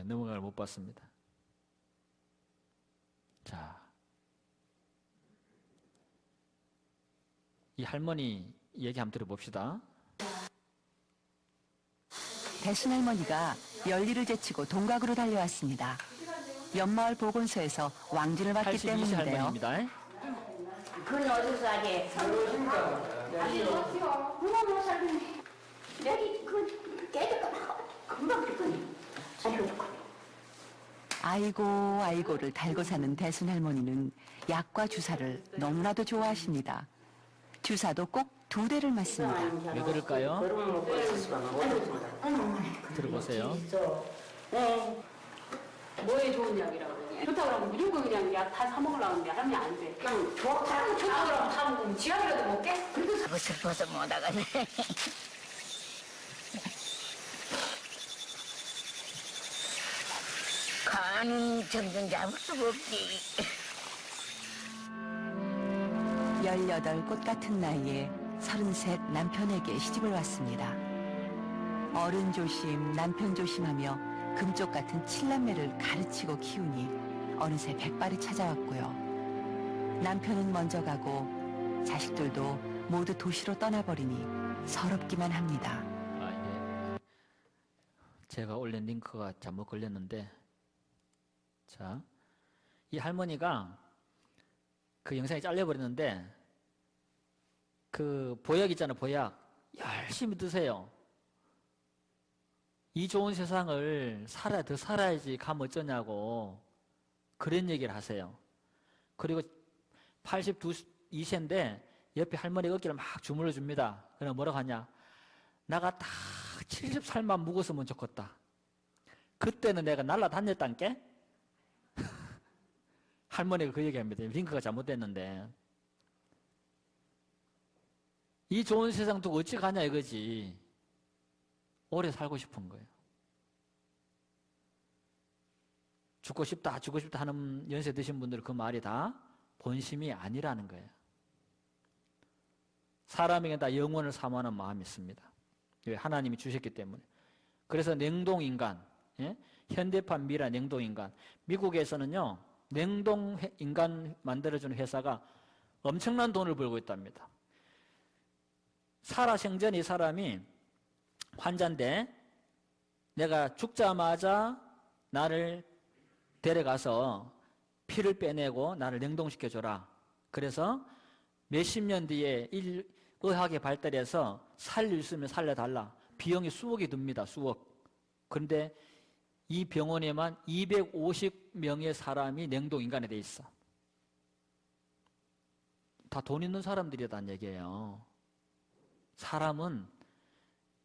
넘어갈 못 봤습니다. 자, 이 할머니 얘기 한번 들어봅시다. 대순할머니가 열일을 제치고 동각으로 달려왔습니다. 옆마을 보건소에서 왕진을 받기 82세 때문인데요. 할머니입니다. 그건 어디서 하게? 누가 못 살겠네. 여기 깨졌구나. 금방 죽겠네. 아이고를 달고 사는 대순할머니는 약과 주사를 너무나도 좋아하십니다. 주사도 꼭 2대를 맞습니다. 왜 그럴까요? 들어보세요. 뭐에 좋은 약이라고 그러냐. 좋다고 그러면 무조건 그냥 약 다 사먹으려고 하는데 할머니 안 돼. 그냥 좋다고 그러면 사먹으면 지약이라도 먹게? 그래도 슬퍼서 못 나가네. 간이 점점 잡을 수가 없지. 18 꽃같은 나이에 33 남편에게 시집을 왔습니다. 어른 조심, 남편 조심하며 금쪽 같은 7남매를 가르치고 키우니 어느새 백발이 찾아왔고요. 남편은 먼저 가고 자식들도 모두 도시로 떠나버리니 서럽기만 합니다. 제가 올린 링크가 잘못 걸렸는데, 자, 이 할머니가 그 영상이 잘려버렸는데, 그 보약 있잖아요, 보약. 열심히 드세요. 이 좋은 세상을 더 살아야지 가면 어쩌냐고 그런 얘기를 하세요. 그리고 82세인데 옆에 할머니 어깨를 막 주물러 줍니다. 그럼 뭐라고 하냐? 나가 딱 70살만 묵었으면 좋겠다. 그때는 내가 날라다녔단께? 할머니가 그 얘기합니다. 링크가 잘못됐는데. 이 좋은 세상 두고 어찌 가냐 이거지. 오래 살고 싶은 거예요. 죽고 싶다 하는 연세 드신 분들은 그 말이 다 본심이 아니라는 거예요. 사람에게 다 영혼을 사모하는 마음이 있습니다. 하나님이 주셨기 때문에. 그래서 냉동인간, 예? 현대판 미라 냉동인간. 미국에서는요, 냉동인간 만들어주는 회사가 엄청난 돈을 벌고 있답니다. 살아생전 이 사람이 환자인데 내가 죽자마자 나를 데려가서 피를 빼내고 나를 냉동시켜줘라. 그래서 몇십 년 뒤에 의학이 발달해서 살릴 수 있으면 살려달라. 비용이 수억이 듭니다. 수억. 그런데 이 병원에만 250명의 사람이 냉동인간에 돼 있어. 다 돈 있는 사람들이라는 얘기예요. 사람은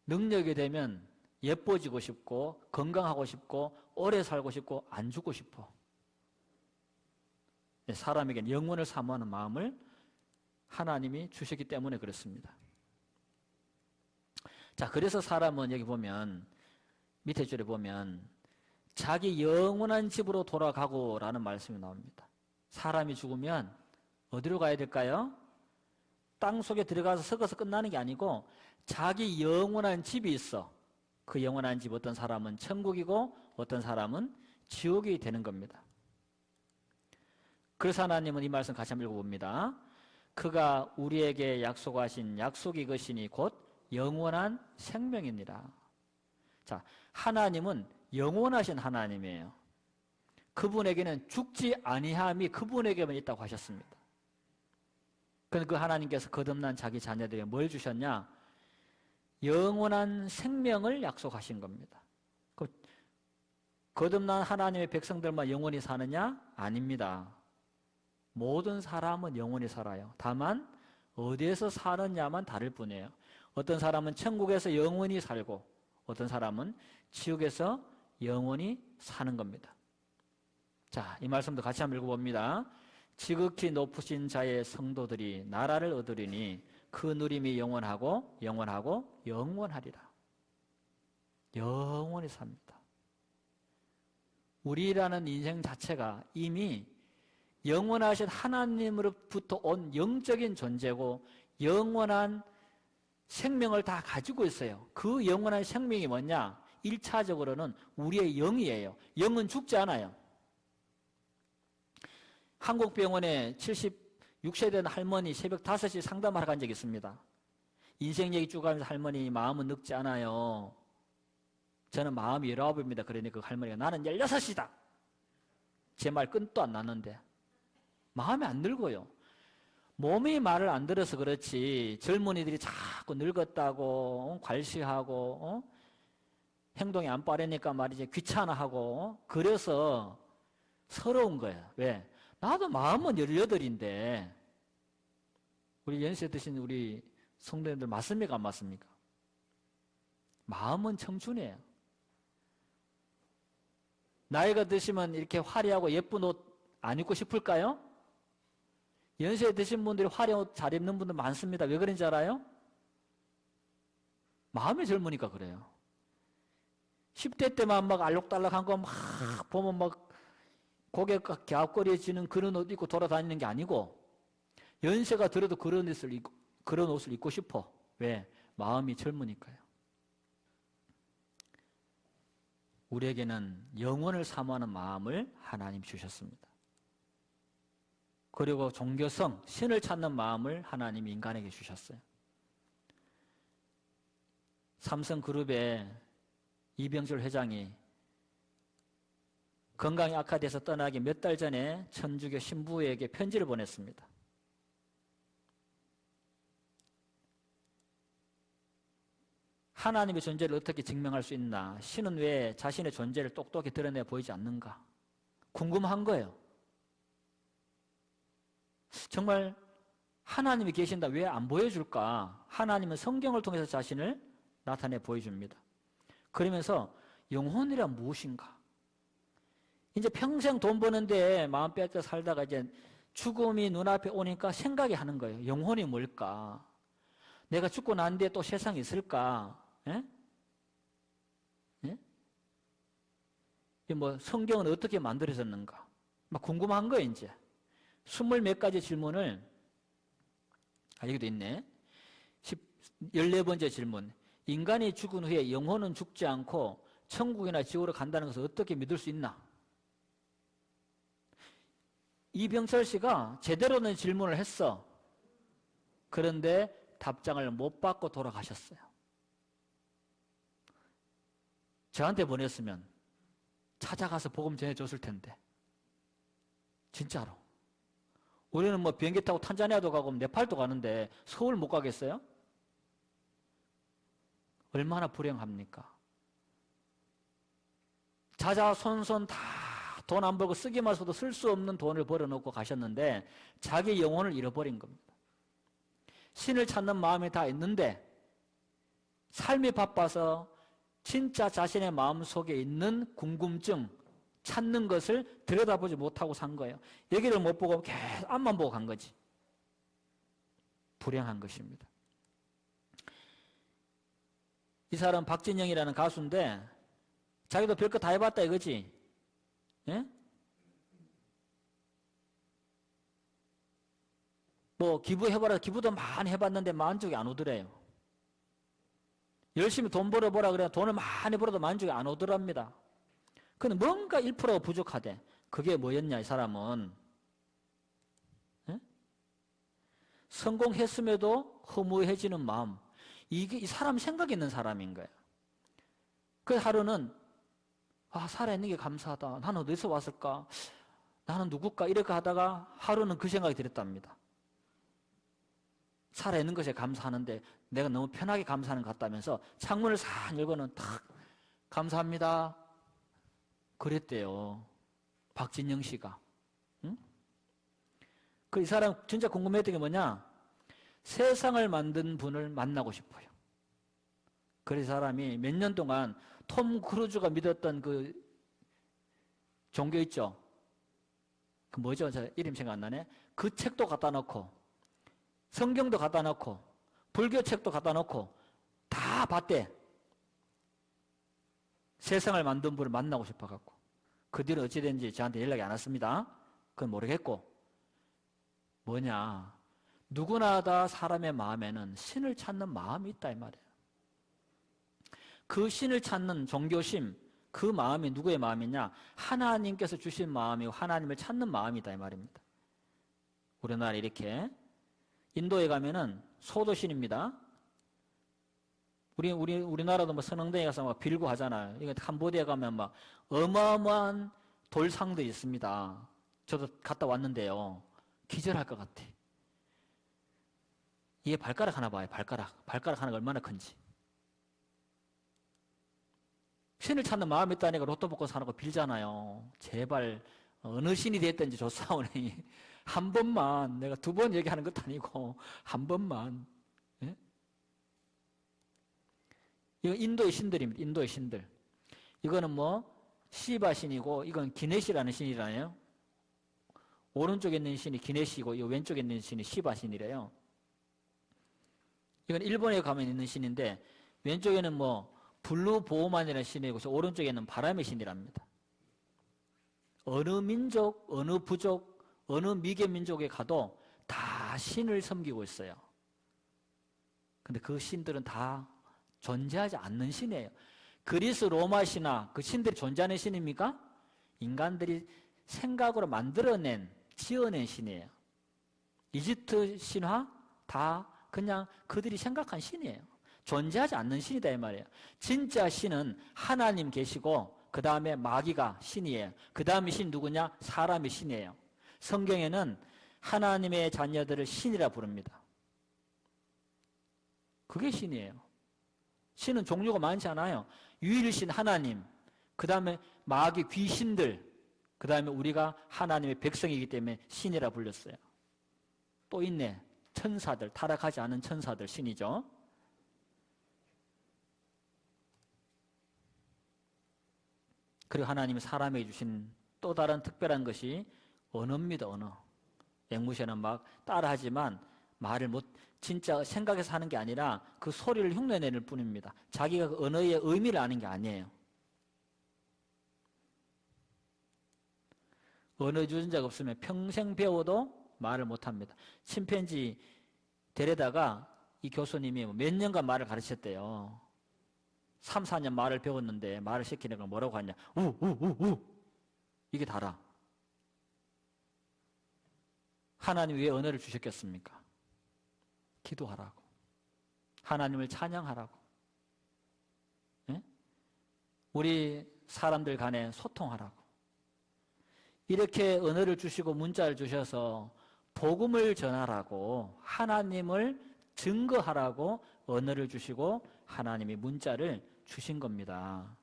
능력이 되면 예뻐지고 싶고 건강하고 싶고 오래 살고 싶고 안 죽고 싶어. 사람에게는 영혼을 사모하는 마음을 하나님이 주셨기 때문에 그렇습니다. 자, 그래서 사람은 여기 보면 밑에 줄에 보면 자기 영원한 집으로 돌아가고 라는 말씀이 나옵니다. 사람이 죽으면 어디로 가야 될까요? 땅 속에 들어가서 썩어서 끝나는 게 아니고 자기 영원한 집이 있어. 그 영원한 집, 어떤 사람은 천국이고 어떤 사람은 지옥이 되는 겁니다. 그래서 하나님은 이 말씀 같이 한번 읽어봅니다. 그가 우리에게 약속하신 약속이 이것이니 곧 영원한 생명이니라. 자, 하나님은 영원하신 하나님이에요. 그분에게는 죽지 아니함이 그분에게만 있다고 하셨습니다. 그 하나님께서 거듭난 자기 자녀들에게 뭘 주셨냐? 영원한 생명을 약속하신 겁니다. 거듭난 하나님의 백성들만 영원히 사느냐? 아닙니다. 모든 사람은 영원히 살아요. 다만 어디에서 사느냐만 다를 뿐이에요. 어떤 사람은 천국에서 영원히 살고 어떤 사람은 지옥에서 영원히 사는 겁니다. 자, 이 말씀도 같이 한번 읽어봅니다. 지극히 높으신 자의 성도들이 나라를 얻으리니 그 누림이 영원하고 영원하고 영원하리라. 영원히 삽니다. 우리라는 인생 자체가 이미 영원하신 하나님으로부터 온 영적인 존재고 영원한 생명을 다 가지고 있어요. 그 영원한 생명이 뭐냐? 1차적으로는 우리의 영이에요. 영은 죽지 않아요. 한국병원에 76세 된 할머니 새벽 5시 상담하러 간 적이 있습니다. 인생 얘기 쭉 하면서 할머니 마음은 늙지 않아요. 저는 마음이 19입니다. 그러니 그 할머니가 나는 16이다. 제 말 끝도 안 났는데 마음이 안 늙어요. 몸이 말을 안 들어서 그렇지 젊은이들이 자꾸 늙었다고 괄시하고 행동이 안 빠르니까 말이지 귀찮아하고 그래서 서러운 거야. 왜? 나도 마음은 18인데 우리 연세 드신 우리 성도님들 맞습니까? 안 맞습니까? 마음은 청춘이에요. 나이가 드시면 이렇게 화려하고 예쁜 옷 안 입고 싶을까요? 연세 드신 분들이 화려한 옷 잘 입는 분들 많습니다. 왜 그런지 알아요? 마음이 젊으니까 그래요. 10대 때만 막 알록달록한 거 막 보면 막 고개가 갸웃거려지는 그런 옷 입고 돌아다니는 게 아니고 연세가 들어도 그런 옷을 입고 싶어. 왜? 마음이 젊으니까요. 우리에게는 영혼을 사모하는 마음을 하나님 주셨습니다. 그리고 종교성, 신을 찾는 마음을 하나님이 인간에게 주셨어요. 삼성그룹에 이병철 회장이 건강이 악화돼서 떠나기 몇 달 전에 천주교 신부에게 편지를 보냈습니다. 하나님의 존재를 어떻게 증명할 수 있나? 신은 왜 자신의 존재를 똑똑히 드러내 보이지 않는가? 궁금한 거예요. 정말 하나님이 계신다 왜 안 보여줄까? 하나님은 성경을 통해서 자신을 나타내 보여줍니다. 그러면서 영혼이란 무엇인가? 이제 평생 돈 버는데 마음 뺏겨 살다가 이제 죽음이 눈앞에 오니까 생각이 하는 거예요. 영혼이 뭘까? 내가 죽고 난 뒤에 또 세상이 있을까? 예? 예? 뭐 성경은 어떻게 만들어졌는가? 막 궁금한 거예요, 이제. 20몇 가지 질문을, 여기도 있네. 14번째 질문. 인간이 죽은 후에 영혼은 죽지 않고 천국이나 지옥으로 간다는 것을 어떻게 믿을 수 있나? 이병철 씨가 제대로 된 질문을 했어. 그런데 답장을 못 받고 돌아가셨어요. 저한테 보냈으면 찾아가서 복음 전해줬을 텐데. 진짜로. 우리는 뭐 비행기 타고 탄자니아도 가고 네팔도 가는데 서울 못 가겠어요? 얼마나 불행합니까? 자자손손 다 돈 안 벌고 쓰기만 해서도 쓸 수 없는 돈을 벌어놓고 가셨는데 자기 영혼을 잃어버린 겁니다. 신을 찾는 마음이 다 있는데 삶이 바빠서 진짜 자신의 마음속에 있는 궁금증, 찾는 것을 들여다보지 못하고 산 거예요. 여기를 못 보고 계속 앞만 보고 간 거지. 불행한 것입니다. 이 사람 박진영이라는 가수인데 자기도 별거 다 해봤다 이거지. 예? 뭐 기부해봐라 기부도 많이 해봤는데 만족이 안 오더래요. 열심히 돈 벌어보라 그래 돈을 많이 벌어도 만족이 안 오더랍니다. 근데 뭔가 1%가 부족하대. 그게 뭐였냐 이 사람은. 예? 성공했음에도 허무해지는 마음. 이게 이 사람 생각이 있는 사람인 거예요. 그 하루는 살아있는 게 감사하다. 나는 어디서 왔을까? 나는 누굴까? 이렇게 하다가 하루는 그 생각이 들었답니다. 살아있는 것에 감사하는데 내가 너무 편하게 감사하는 것 같다면서 창문을 싹 열고는 탁 감사합니다. 그랬대요. 박진영 씨가. 응? 이 사람 진짜 궁금했던 게 뭐냐? 세상을 만든 분을 만나고 싶어요. 그래서 사람이 몇 년 동안 톰 크루즈가 믿었던 그 종교 있죠? 그 뭐죠? 저 이름 생각 안 나네. 그 책도 갖다 놓고 성경도 갖다 놓고 불교 책도 갖다 놓고 다 봤대. 세상을 만든 분을 만나고 싶어갖고. 그 뒤로 어찌 된지 저한테 연락이 안 왔습니다. 그건 모르겠고. 뭐냐. 누구나 다 사람의 마음에는 신을 찾는 마음이 있다 이 말이에요. 그 신을 찾는 종교심, 그 마음이 누구의 마음이냐? 하나님께서 주신 마음이고 하나님을 찾는 마음이다 이 말입니다. 우리나라 이렇게 인도에 가면은 소도신입니다. 우리나라도 뭐 선릉동에 가서 막 빌고 하잖아요. 이거 캄보디아 가면 막 어마어마한 돌상들이 있습니다. 저도 갔다 왔는데요. 기절할 것 같아. 이게 발가락 하나 봐요. 발가락 하나가 얼마나 큰지. 신을 찾는 마음이 있다니까 로또 복권 사는 거 빌잖아요. 제발 어느 신이 됐든지 좋사오니 한 번만, 내가 2번 얘기하는 것도 아니고 한 번만. 예? 이건 인도의 신들입니다. 인도의 신들. 이거는 뭐 시바 신이고 이건 기네시라는 신이라네요. 오른쪽에 있는 신이 기네시고 이 왼쪽에 있는 신이 시바 신이래요. 이건 일본에 가면 있는 신인데 왼쪽에는 뭐 블루 보호만이라는 신이고 오른쪽에는 바람의 신이랍니다. 어느 민족, 어느 부족, 어느 미개 민족에 가도 다 신을 섬기고 있어요. 근데 그 신들은 다 존재하지 않는 신이에요. 그리스 로마 신화, 그 신들이 존재하는 신입니까? 인간들이 생각으로 만들어낸, 지어낸 신이에요. 이집트 신화 다 그냥 그들이 생각한 신이에요. 존재하지 않는 신이다 이 말이에요. 진짜 신은 하나님 계시고 그 다음에 마귀가 신이에요. 그 다음에 신 누구냐? 사람이 신이에요. 성경에는 하나님의 자녀들을 신이라 부릅니다. 그게 신이에요. 신은 종류가 많지 않아요. 유일신 하나님, 그 다음에 마귀 귀신들, 그 다음에 우리가 하나님의 백성이기 때문에 신이라 불렸어요. 또 있네. 천사들, 타락하지 않은 천사들 신이죠. 그리고 하나님이 사람에게 주신 또 다른 특별한 것이 언어입니다. 언어. 앵무새는 막 따라하지만 말을 진짜 생각해서 하는 게 아니라 그 소리를 흉내내는 뿐입니다. 자기가 그 언어의 의미를 아는 게 아니에요. 언어 유전자가 없으면 평생 배워도 말을 못합니다. 침팬지 데려다가 이 교수님이 몇 년간 말을 가르쳤대요. 3, 4년 말을 배웠는데 말을 시키니까 뭐라고 하냐. 우. 이게 다라. 하나님 왜 언어를 주셨겠습니까? 기도하라고. 하나님을 찬양하라고. 예? 우리 사람들 간에 소통하라고. 이렇게 언어를 주시고 문자를 주셔서 복음을 전하라고, 하나님을 증거하라고 언어를 주시고 하나님이 문자를 주신 겁니다.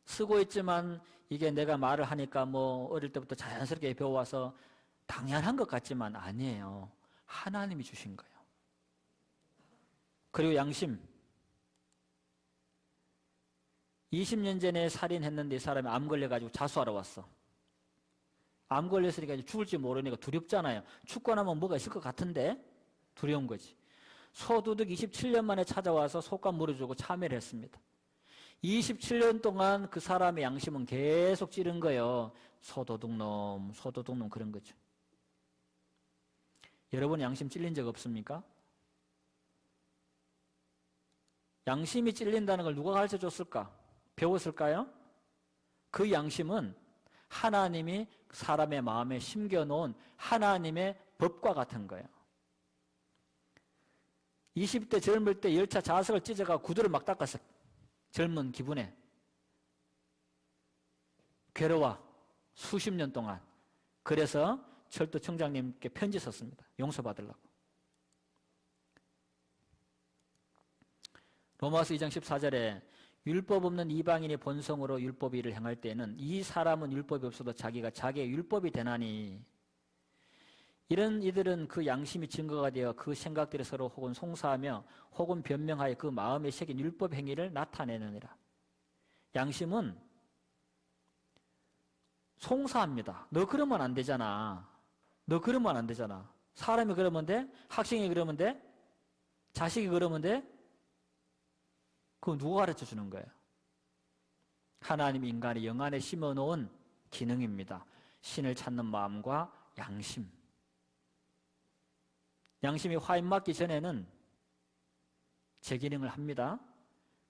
쓰고 있지만 이게 내가 말을 하니까 뭐 어릴 때부터 자연스럽게 배워와서 당연한 것 같지만 아니에요. 하나님이 주신 거예요. 그리고 양심. 20년 전에 살인했는데 이 사람이 암 걸려가지고 자수하러 왔어. 암 걸렸으니까 이제 죽을지 모르니까 두렵잖아요. 죽고 나면 뭐가 있을 것 같은데 두려운 거지. 소두둑 27년 만에 찾아와서 속감 물어주고 참여를 했습니다. 27년 동안 그 사람의 양심은 계속 찌른 거예요. 소도둑놈 그런 거죠. 여러분 양심 찔린 적 없습니까? 양심이 찔린다는 걸 누가 가르쳐 줬을까? 배웠을까요? 그 양심은 하나님이 사람의 마음에 심겨놓은 하나님의 법과 같은 거예요. 20대 젊을 때 열차 좌석을 찢어가 구두를 막 닦았어. 젊은 기분에. 괴로워. 수십 년 동안. 그래서 철도청장님께 편지 썼습니다. 용서받으려고. 로마서 2장 14절에 율법 없는 이방인이 본성으로 율법 일을 행할 때에는 이 사람은 율법이 없어도 자기가 자기의 율법이 되나니, 이런 이들은 그 양심이 증거가 되어 그 생각들이 서로 혹은 송사하며 혹은 변명하여 그 마음에 새긴 율법 행위를 나타내느니라. 양심은 송사합니다. 너 그러면 안 되잖아. 너 그러면 안 되잖아. 사람이 그러면 돼? 학생이 그러면 돼? 자식이 그러면 돼? 그거 누가 가르쳐 주는 거예요? 하나님 인간의 영 안에 심어놓은 기능입니다. 신을 찾는 마음과 양심. 양심이 화인 맞기 전에는 제 기능을 합니다.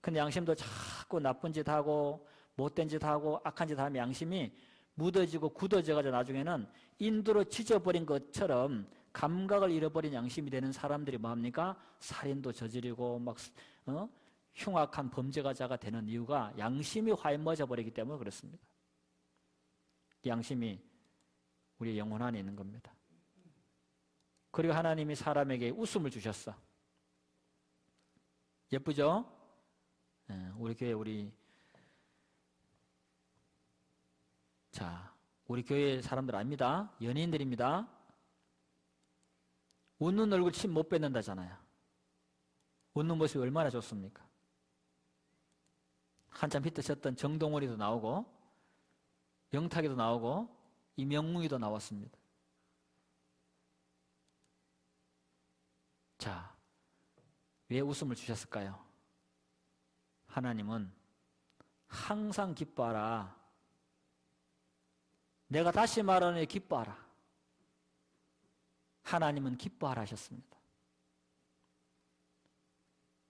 근데 양심도 자꾸 나쁜 짓 하고 못된 짓 하고 악한 짓 하면 양심이 묻어지고 굳어져가지고 나중에는 인두로 지져버린 것처럼 감각을 잃어버린 양심이 되는 사람들이 뭐합니까? 살인도 저지르고 막 흉악한 범죄가자가 되는 이유가 양심이 화인머져 버리기 때문에 그렇습니다. 양심이 우리의 영혼 안에 있는 겁니다. 그리고 하나님이 사람에게 웃음을 주셨어. 예쁘죠? 우리 교회 우리 교회 사람들 압니다. 연예인들입니다. 웃는 얼굴 침 못 뱉는다잖아요. 웃는 모습이 얼마나 좋습니까? 한참 히트 쳤던 정동원이도 나오고 영탁이도 나오고 이명웅이도 나왔습니다. 자, 왜 웃음을 주셨을까요? 하나님은 항상 기뻐하라. 내가 다시 말하노니 기뻐하라. 하나님은 기뻐하라 하셨습니다.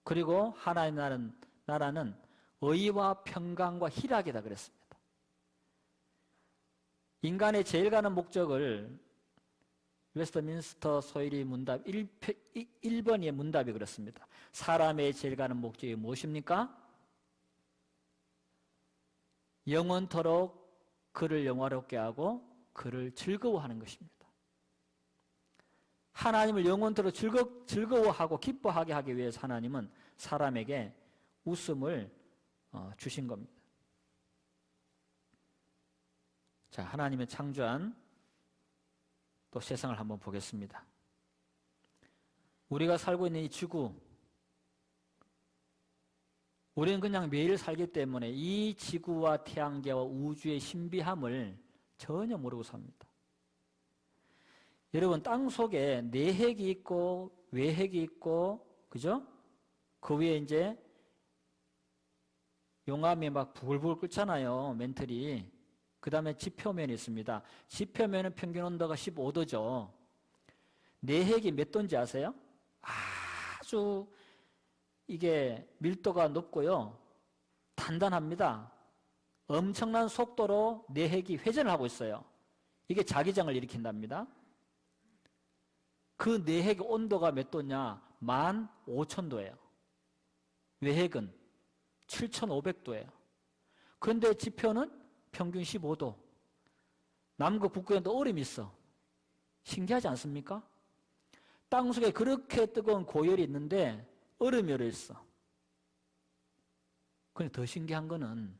그리고 하나님 나라는 의와 평강과 희락이다 그랬습니다. 인간의 제일 가는 목적을 웨스트민스터 소율이 문답 1번의 문답이 그렇습니다. 사람의 제일 가는 목적이 무엇입니까? 영원토록 그를 영화롭게 하고 그를 즐거워하는 것입니다. 하나님을 영원토록 즐거워하고 기뻐하게 하기 위해서 하나님은 사람에게 웃음을 주신 겁니다. 자, 하나님의 창조한 또 세상을 한번 보겠습니다. 우리가 살고 있는 이 지구, 우리는 그냥 매일 살기 때문에 이 지구와 태양계와 우주의 신비함을 전혀 모르고 삽니다. 여러분, 땅 속에 내핵이 있고 외핵이 있고, 그죠? 그 위에 이제 용암이 막 부글부글 끓잖아요, 멘틀이. 그 다음에 지표면이 있습니다. 지표면은 평균 온도가 15도죠. 내핵이 몇 도인지 아세요? 아주 이게 밀도가 높고요. 단단합니다. 엄청난 속도로 내핵이 회전을 하고 있어요. 이게 자기장을 일으킨답니다. 그 내핵의 온도가 몇 도냐? 15,000도예요. 외핵은 7,500도예요. 그런데 지표는 평균 15도. 남극 북극에도 얼음이 있어. 신기하지 않습니까? 땅속에 그렇게 뜨거운 고열이 있는데 얼음이 얼어있어. 그런데 더 신기한 거는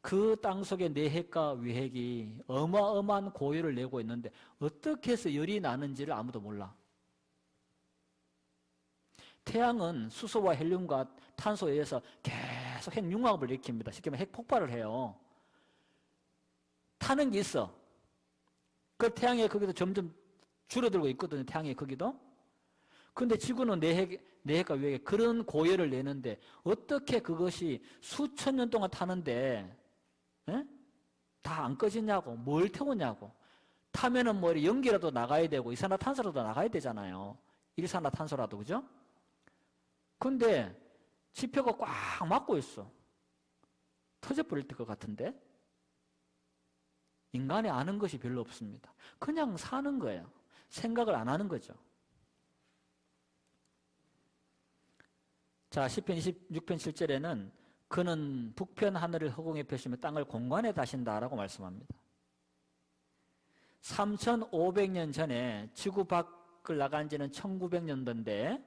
그 땅속의 내핵과 외핵이 어마어마한 고열을 내고 있는데 어떻게 해서 열이 나는지를 아무도 몰라. 태양은 수소와 헬륨과 탄소에 의해서 계속 핵융합을 일으킵니다. 쉽게 말하면 핵폭발을 해요. 타는 게 있어. 그 태양의 크기도 점점 줄어들고 있거든요. 태양의 크기도. 그런데 지구는 내핵과 외핵 그런 고열을 내는데 어떻게 그것이 수천 년 동안 타는데 다 안 꺼지냐고, 뭘 태우냐고. 타면은 뭐 연기라도 나가야 되고 이산화탄소라도 나가야 되잖아요. 일산화탄소라도, 그죠? 근데 지표가 꽉 막고 있어. 터져버릴 것 같은데? 인간이 아는 것이 별로 없습니다. 그냥 사는 거예요. 생각을 안 하는 거죠. 자, 시편 26편 7절에는 그는 북편 하늘을 허공에 펴시며 땅을 공간에 다신다라고 말씀합니다. 3,500년 전에 지구 밖을 나간 지는 1900년도인데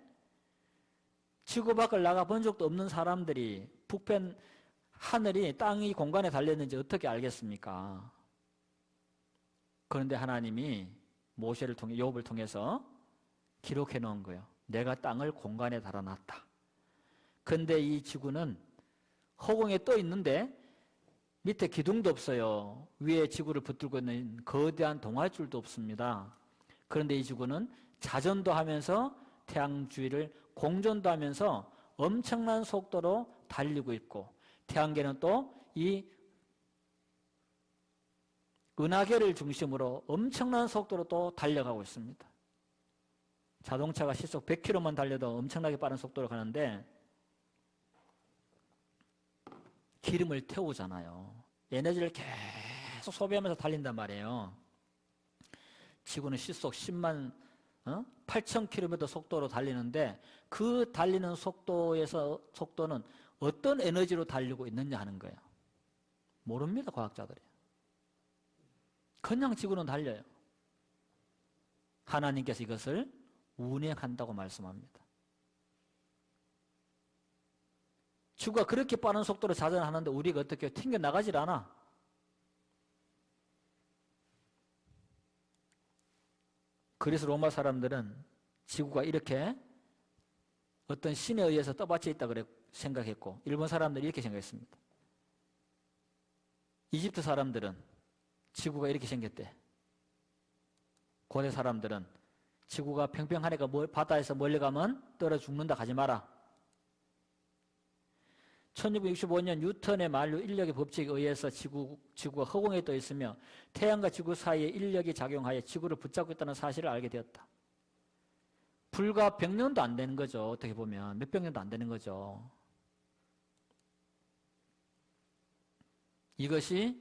지구 밖을 나가 본 적도 없는 사람들이 북편 하늘이 땅이 공간에 달렸는지 어떻게 알겠습니까? 그런데 하나님이 모세를 통해 욥을 통해서 기록해 놓은 거예요. 내가 땅을 공간에 달아놨다. 근데 이 지구는 허공에 떠 있는데 밑에 기둥도 없어요. 위에 지구를 붙들고 있는 거대한 동아줄도 없습니다. 그런데 이 지구는 자전도 하면서 태양 주위를 공전도 하면서 엄청난 속도로 달리고 있고 태양계는 또 이 은하계를 중심으로 엄청난 속도로 또 달려가고 있습니다. 자동차가 시속 100km만 달려도 엄청나게 빠른 속도로 가는데 기름을 태우잖아요. 에너지를 계속 소비하면서 달린단 말이에요. 지구는 시속 10만 8,000km 속도로 달리는데 그 달리는 속도는 어떤 에너지로 달리고 있느냐 하는 거예요. 모릅니다, 과학자들이. 그냥 지구는 달려요. 하나님께서 이것을 운행한다고 말씀합니다. 지구가 그렇게 빠른 속도로 자전하는데 우리가 어떻게 튕겨나가질 않아. 그래서 로마 사람들은 지구가 이렇게 어떤 신에 의해서 떠받쳐 있다 그래 생각했고 일본 사람들이 이렇게 생각했습니다. 이집트 사람들은 지구가 이렇게 생겼대. 고대 사람들은 지구가 평평하니까 바다에서 멀리 가면 떨어 죽는다 가지 마라. 1665년 뉴턴의 만류 인력의 법칙에 의해서 지구가 허공에 떠 있으며 태양과 지구 사이에 인력이 작용하여 지구를 붙잡고 있다는 사실을 알게 되었다. 불과 100년도 안 되는 거죠. 어떻게 보면 몇백 년도 안 되는 거죠. 이것이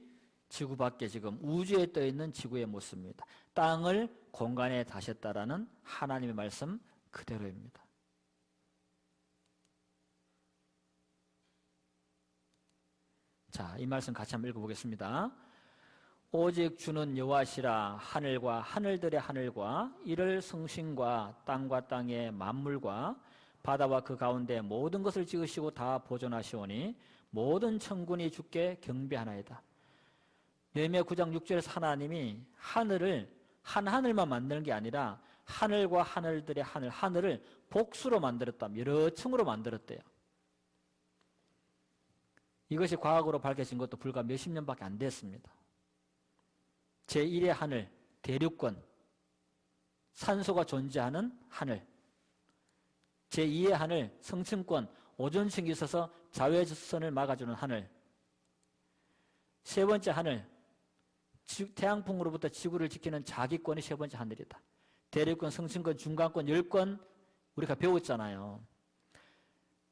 지구 밖에 지금 우주에 떠 있는 지구의 모습입니다. 땅을 공간에 다셨다라는 하나님의 말씀 그대로입니다. 자, 이 말씀 같이 한번 읽어보겠습니다. 오직 주는 여호와시라. 하늘과 하늘들의 하늘과 이를 성신과 땅과 땅의 만물과 바다와 그 가운데 모든 것을 지으시고 다 보존하시오니 모든 천군이 주께 경배하나이다. 느헤미야 9장 6절에서 하나님이 하늘을 한 하늘만 만드는 게 아니라 하늘과 하늘들의 하늘, 하늘을 복수로 만들었다. 여러 층으로 만들었대요. 이것이 과학으로 밝혀진 것도 불과 몇십 년밖에 안 됐습니다. 제1의 하늘, 대륙권, 산소가 존재하는 하늘. 제2의 하늘, 성층권, 오존층이 있어서 자외선을 막아주는 하늘. 세 번째 하늘, 태양풍으로부터 지구를 지키는 자기권이 세 번째 하늘이다. 대륙권, 성층권, 중간권, 열권 우리가 배웠잖아요.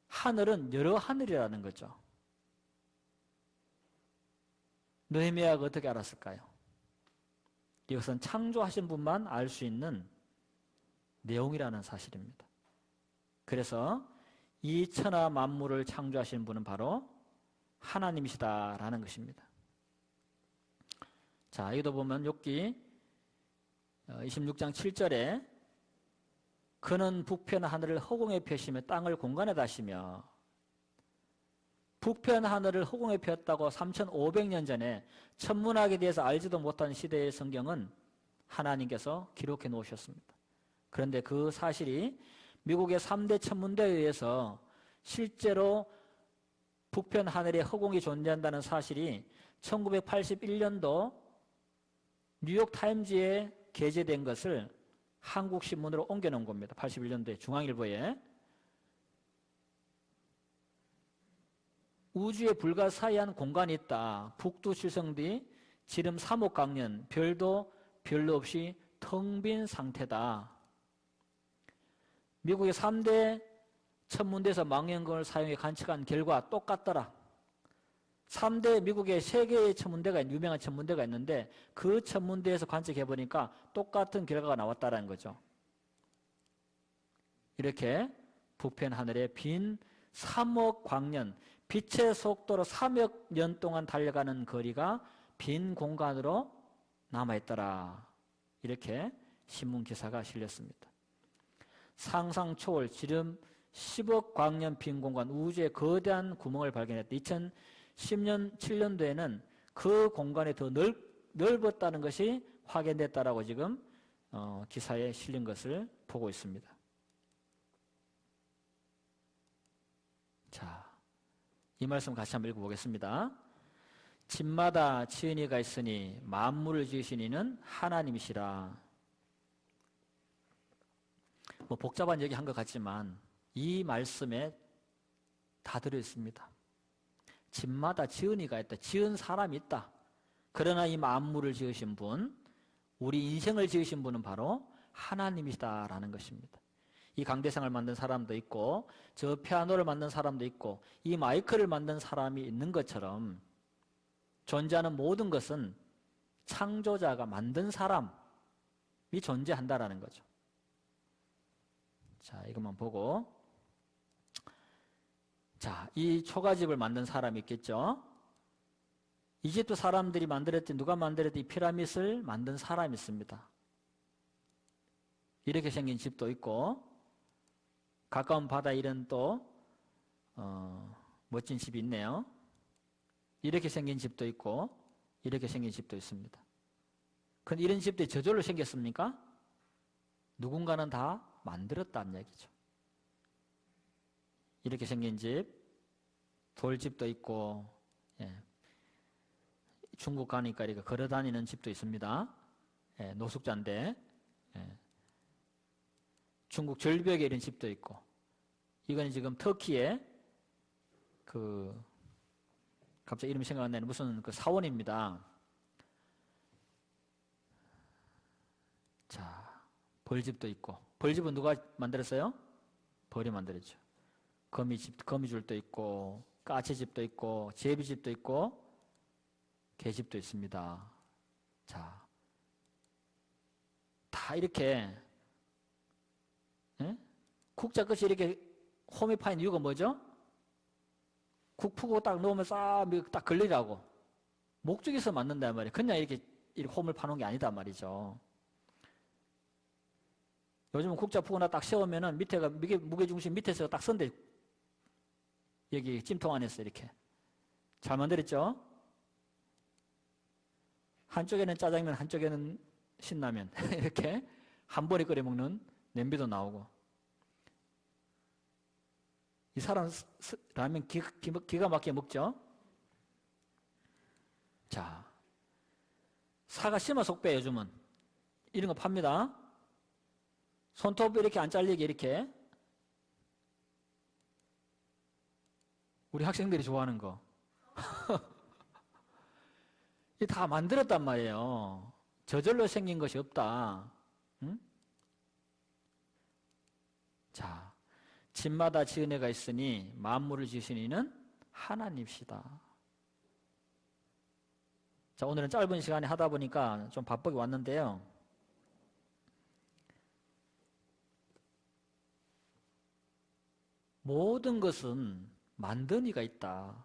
하늘은 여러 하늘이라는 거죠. 느헤미야가 어떻게 알았을까요? 이것은 창조하신 분만 알 수 있는 내용이라는 사실입니다. 그래서 이 천하 만물을 창조하신 분은 바로 하나님이시다라는 것입니다. 자, 여기도 보면 욥기 26장 7절에 그는 북편 하늘을 허공에 펴시며 땅을 공간에 다시며, 북편 하늘을 허공에 폈다고 3500년 전에 천문학에 대해서 알지도 못한 시대의 성경은 하나님께서 기록해 놓으셨습니다. 그런데 그 사실이 미국의 3대 천문대에 의해서 실제로 북편 하늘에 허공이 존재한다는 사실이 1981년도 뉴욕타임즈에 게재된 것을 한국신문으로 옮겨놓은 겁니다. 81년도에 중앙일보에. 우주에 불가사의한 공간이 있다. 북두 칠성 뒤 지름 3억 광년, 별도 별로 없이 텅 빈 상태다. 미국의 3대 천문대에서 망원경을 사용해 관측한 결과 똑같더라. 3대 미국의 3개의 천문대가, 유명한 천문대가 있는데 그 천문대에서 관측해 보니까 똑같은 결과가 나왔다는 거죠. 이렇게 북편 하늘에 빈 3억 광년, 빛의 속도로 3억 년 동안 달려가는 거리가 빈 공간으로 남아있더라. 이렇게 신문 기사가 실렸습니다. 상상 초월, 지름 10억 광년 빈 공간, 우주의 거대한 구멍을 발견했다. 2010년, 7년도에는 그 공간이 더 넓었다는 것이 확인됐다라고 지금 기사에 실린 것을 보고 있습니다. 자, 이 말씀 같이 한번 읽어보겠습니다. 집마다 지은이가 있으니 만물을 지으신 이는 하나님이시라. 뭐 복잡한 얘기 한 것 같지만 이 말씀에 다 들어있습니다. 집마다 지은이가 있다. 지은 사람이 있다. 그러나 이 만물을 지으신 분, 우리 인생을 지으신 분은 바로 하나님이시다라는 것입니다. 이 강대상을 만든 사람도 있고 저 피아노를 만든 사람도 있고 이 마이크를 만든 사람이 있는 것처럼 존재하는 모든 것은 창조자가 만든 사람이 존재한다라는 거죠. 자, 이것만 보고, 자, 이 초가집을 만든 사람이 있겠죠. 이집트 사람들이 만들었던, 누가 만들었던 이 피라밋을 만든 사람이 있습니다. 이렇게 생긴 집도 있고, 가까운 바다에 이런 또 멋진 집이 있네요. 이렇게 생긴 집도 있고 이렇게 생긴 집도 있습니다. 그런데 이런 집들이 저절로 생겼습니까? 누군가는 다 만들었다는 얘기죠. 이렇게 생긴 집, 돌집도 있고, 중국 가니까 이렇게 걸어다니는 집도 있습니다. 노숙자인데, 중국 절벽에 이런 집도 있고, 이건 지금 터키에 갑자기 이름이 생각 안 나는 무슨 그 사원입니다. 자, 벌집도 있고, 벌집은 누가 만들었어요? 벌이 만들었죠. 거미줄도 있고, 까치집도 있고, 제비집도 있고, 계집도 있습니다. 자, 다 이렇게 국자 끝이 이렇게 홈이 파인 이유가 뭐죠? 국 푸고 딱 넣으면 딱 걸리라고. 목적이 있어 맞는단 말이에요. 그냥 이렇게 홈을 파놓은 게 아니다 말이죠. 요즘은 국자 푸거나 딱 세우면은 밑에가 무게중심 밑에서 딱 선대. 여기 찜통 안에서 이렇게. 잘 만들었죠? 한쪽에는 짜장면, 한쪽에는 신라면. 이렇게 한 번에 끓여 먹는 냄비도 나오고. 이 사람 라면 기가 막히게 먹죠? 자, 사과 심어 속배 요즘은. 이런 거 팝니다. 손톱 이렇게 안 잘리게 이렇게. 우리 학생들이 좋아하는 거. 이 다 만들었단 말이에요. 저절로 생긴 것이 없다. 응? 자, 집마다 지은 애가 있으니 만물을 지으신 이는 하나님이시다. 자, 오늘은 짧은 시간에 하다 보니까 좀 바쁘게 왔는데요. 모든 것은 만든 이가 있다.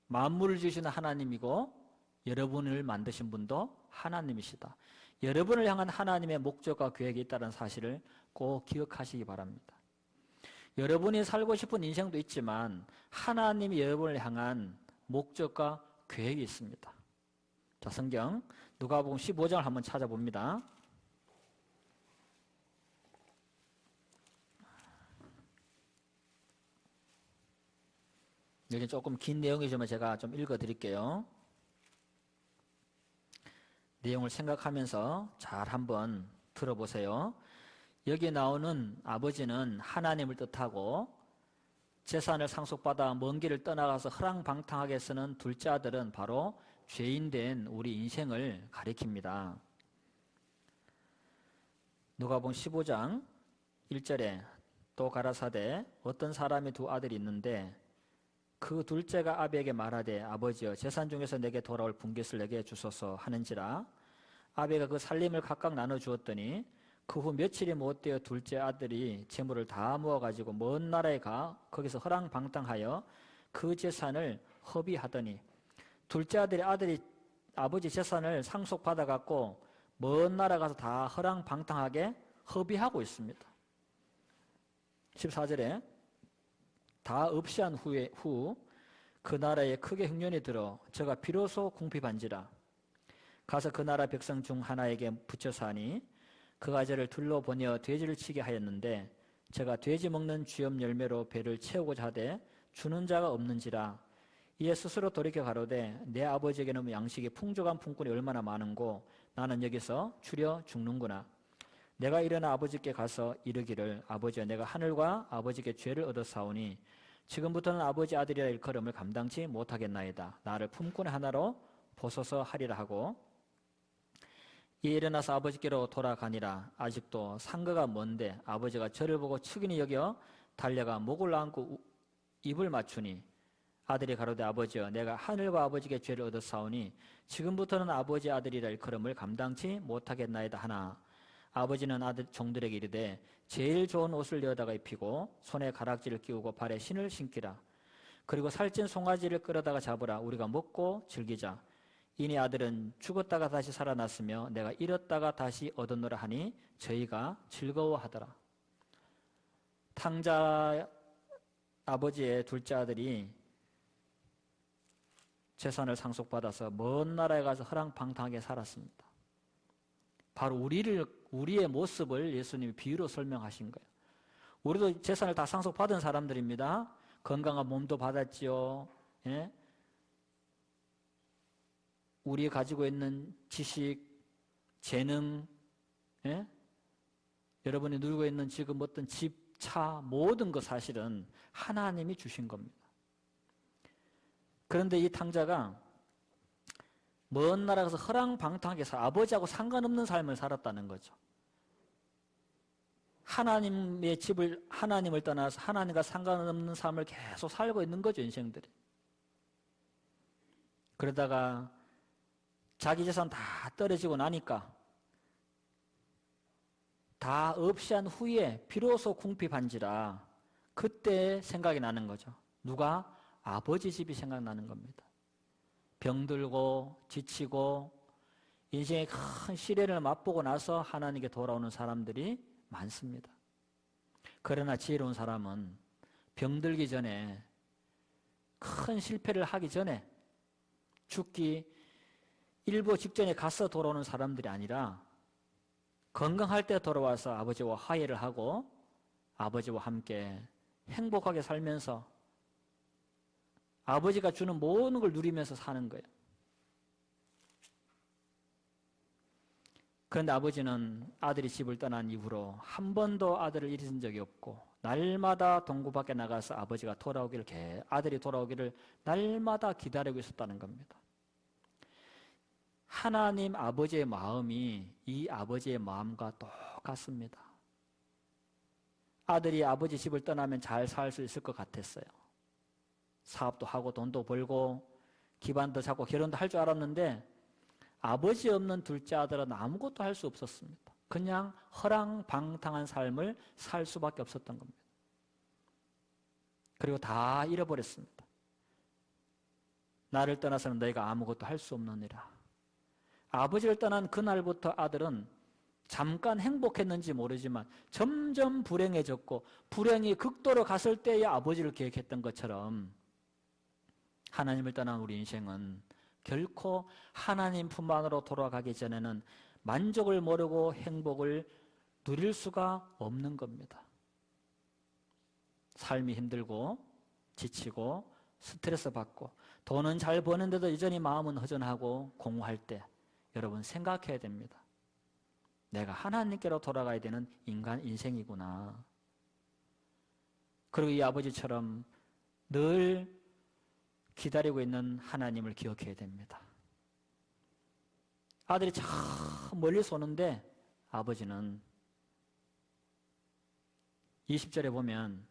만물을 지으시는 하나님이고 여러분을 만드신 분도 하나님이시다. 여러분을 향한 하나님의 목적과 계획이 있다는 사실을 꼭 기억하시기 바랍니다. 여러분이 살고 싶은 인생도 있지만 하나님이 여러분을 향한 목적과 계획이 있습니다. 자, 성경 누가복음 15장을 한번 찾아봅니다. 여기 조금 긴 내용이지만 제가 좀 읽어드릴게요. 내용을 생각하면서 잘 한번 들어보세요. 여기 나오는 아버지는 하나님을 뜻하고 재산을 상속받아 먼 길을 떠나가서 허랑방탕하게 쓰는 둘째 아들은 바로 죄인된 우리 인생을 가리킵니다. 누가복음 15장 1절에 또 가라사대 어떤 사람이 두 아들이 있는데 그 둘째가 아비에게 말하되 아버지여 재산 중에서 내게 돌아올 분깃을 내게 주소서 하는지라 아비가 그 살림을 각각 나눠 주었더니 그 후 며칠이 못되어 둘째 아들이 재물을 다 모아가지고 먼 나라에 가 거기서 허랑방탕하여 그 재산을 허비하더니 둘째 아들이 아버지 재산을 상속받아갖고 먼 나라 가서 다 허랑방탕하게 허비하고 있습니다. 14절에 다 없이 한 후 그 나라에 크게 흉년이 들어 저가 비로소 궁핍한지라 가서 그 나라 백성 중 하나에게 붙여서 하니 그가 저를 둘러보내어 돼지를 치게 하였는데 제가 돼지 먹는 쥐염 열매로 배를 채우고자 하되 주는 자가 없는지라 이에 스스로 돌이켜 가로되 내 아버지에게는 양식이 풍족한 품꾼이 얼마나 많은고 나는 여기서 추려 죽는구나. 내가 일어나 아버지께 가서 이르기를 아버지여 내가 하늘과 아버지께 죄를 얻었사오니 지금부터는 아버지 아들이라 일컬음을 감당치 못하겠나이다. 나를 품꾼의 하나로 보소서 하리라 하고 이에 일어나서 아버지께로 돌아가니라. 아직도 상거가 먼데 아버지가 저를 보고 측은히 여겨 달려가 목을 안고 입을 맞추니 아들이 가로되 아버지여 내가 하늘과 아버지께 죄를 얻었사오니 지금부터는 아버지 아들이라 일컬음을 감당치 못하겠나이다 하나 아버지는 아들 종들에게 이르되 제일 좋은 옷을 내어다가 입히고 손에 가락지를 끼우고 발에 신을 신기라. 그리고 살찐 송아지를 끌어다가 잡으라. 우리가 먹고 즐기자. 이니 아들은 죽었다가 다시 살아났으며 내가 잃었다가 다시 얻었노라 하니 저희가 즐거워하더라. 탕자 아버지의 둘째 아들이 재산을 상속받아서 먼 나라에 가서 허랑방탕하게 살았습니다. 바로 우리의 모습을 예수님이 비유로 설명하신 거예요. 우리도 재산을 다 상속받은 사람들입니다. 건강한 몸도 받았지요. 예? 우리 가지고 있는 지식, 재능, 예? 여러분이 누리고 있는 지금 어떤 집, 차, 모든 것 사실은 하나님이 주신 겁니다. 그런데 이 탕자가 먼 나라 가서 허랑방탕하게 아버지하고 상관없는 삶을 살았다는 거죠. 하나님의 집을 하나님을 떠나서 하나님과 상관없는 삶을 계속 살고 있는 거죠, 인생들이. 그러다가 자기 재산 다 떨어지고 나니까 다 없이 한 후에 비로소 궁핍한지라 그때 생각이 나는 거죠. 누가? 아버지 집이 생각나는 겁니다. 병들고 지치고 인생의 큰 시련을 맛보고 나서 하나님께 돌아오는 사람들이 많습니다. 그러나 지혜로운 사람은 병들기 전에 큰 실패를 하기 전에 죽기 일부 직전에 가서 돌아오는 사람들이 아니라 건강할 때 돌아와서 아버지와 화해를 하고 아버지와 함께 행복하게 살면서 아버지가 주는 모든 걸 누리면서 사는 거예요. 그런데 아버지는 아들이 집을 떠난 이후로 한 번도 아들을 잃은 적이 없고 날마다 동구 밖에 나가서 아버지가 돌아오기를 아들이 돌아오기를 날마다 기다리고 있었다는 겁니다. 하나님 아버지의 마음이 이 아버지의 마음과 똑같습니다. 아들이 아버지 집을 떠나면 잘 살 수 있을 것 같았어요. 사업도 하고 돈도 벌고 기반도 잡고 결혼도 할 줄 알았는데 아버지 없는 둘째 아들은 아무것도 할 수 없었습니다. 그냥 허랑방탕한 삶을 살 수밖에 없었던 겁니다. 그리고 다 잃어버렸습니다. 나를 떠나서는 너희가 아무것도 할 수 없느니라. 아버지를 떠난 그날부터 아들은 잠깐 행복했는지 모르지만 점점 불행해졌고 불행이 극도로 갔을 때의 아버지를 계획했던 것처럼 하나님을 떠난 우리 인생은 결코 하나님 품 안으로 돌아가기 전에는 만족을 모르고 행복을 누릴 수가 없는 겁니다. 삶이 힘들고 지치고 스트레스 받고 돈은 잘 버는데도 여전히 마음은 허전하고 공허할 때 여러분 생각해야 됩니다. 내가 하나님께로 돌아가야 되는 인간 인생이구나. 그리고 이 아버지처럼 늘 기다리고 있는 하나님을 기억해야 됩니다. 아들이 참 멀리서 오는데 아버지는 20절에 보면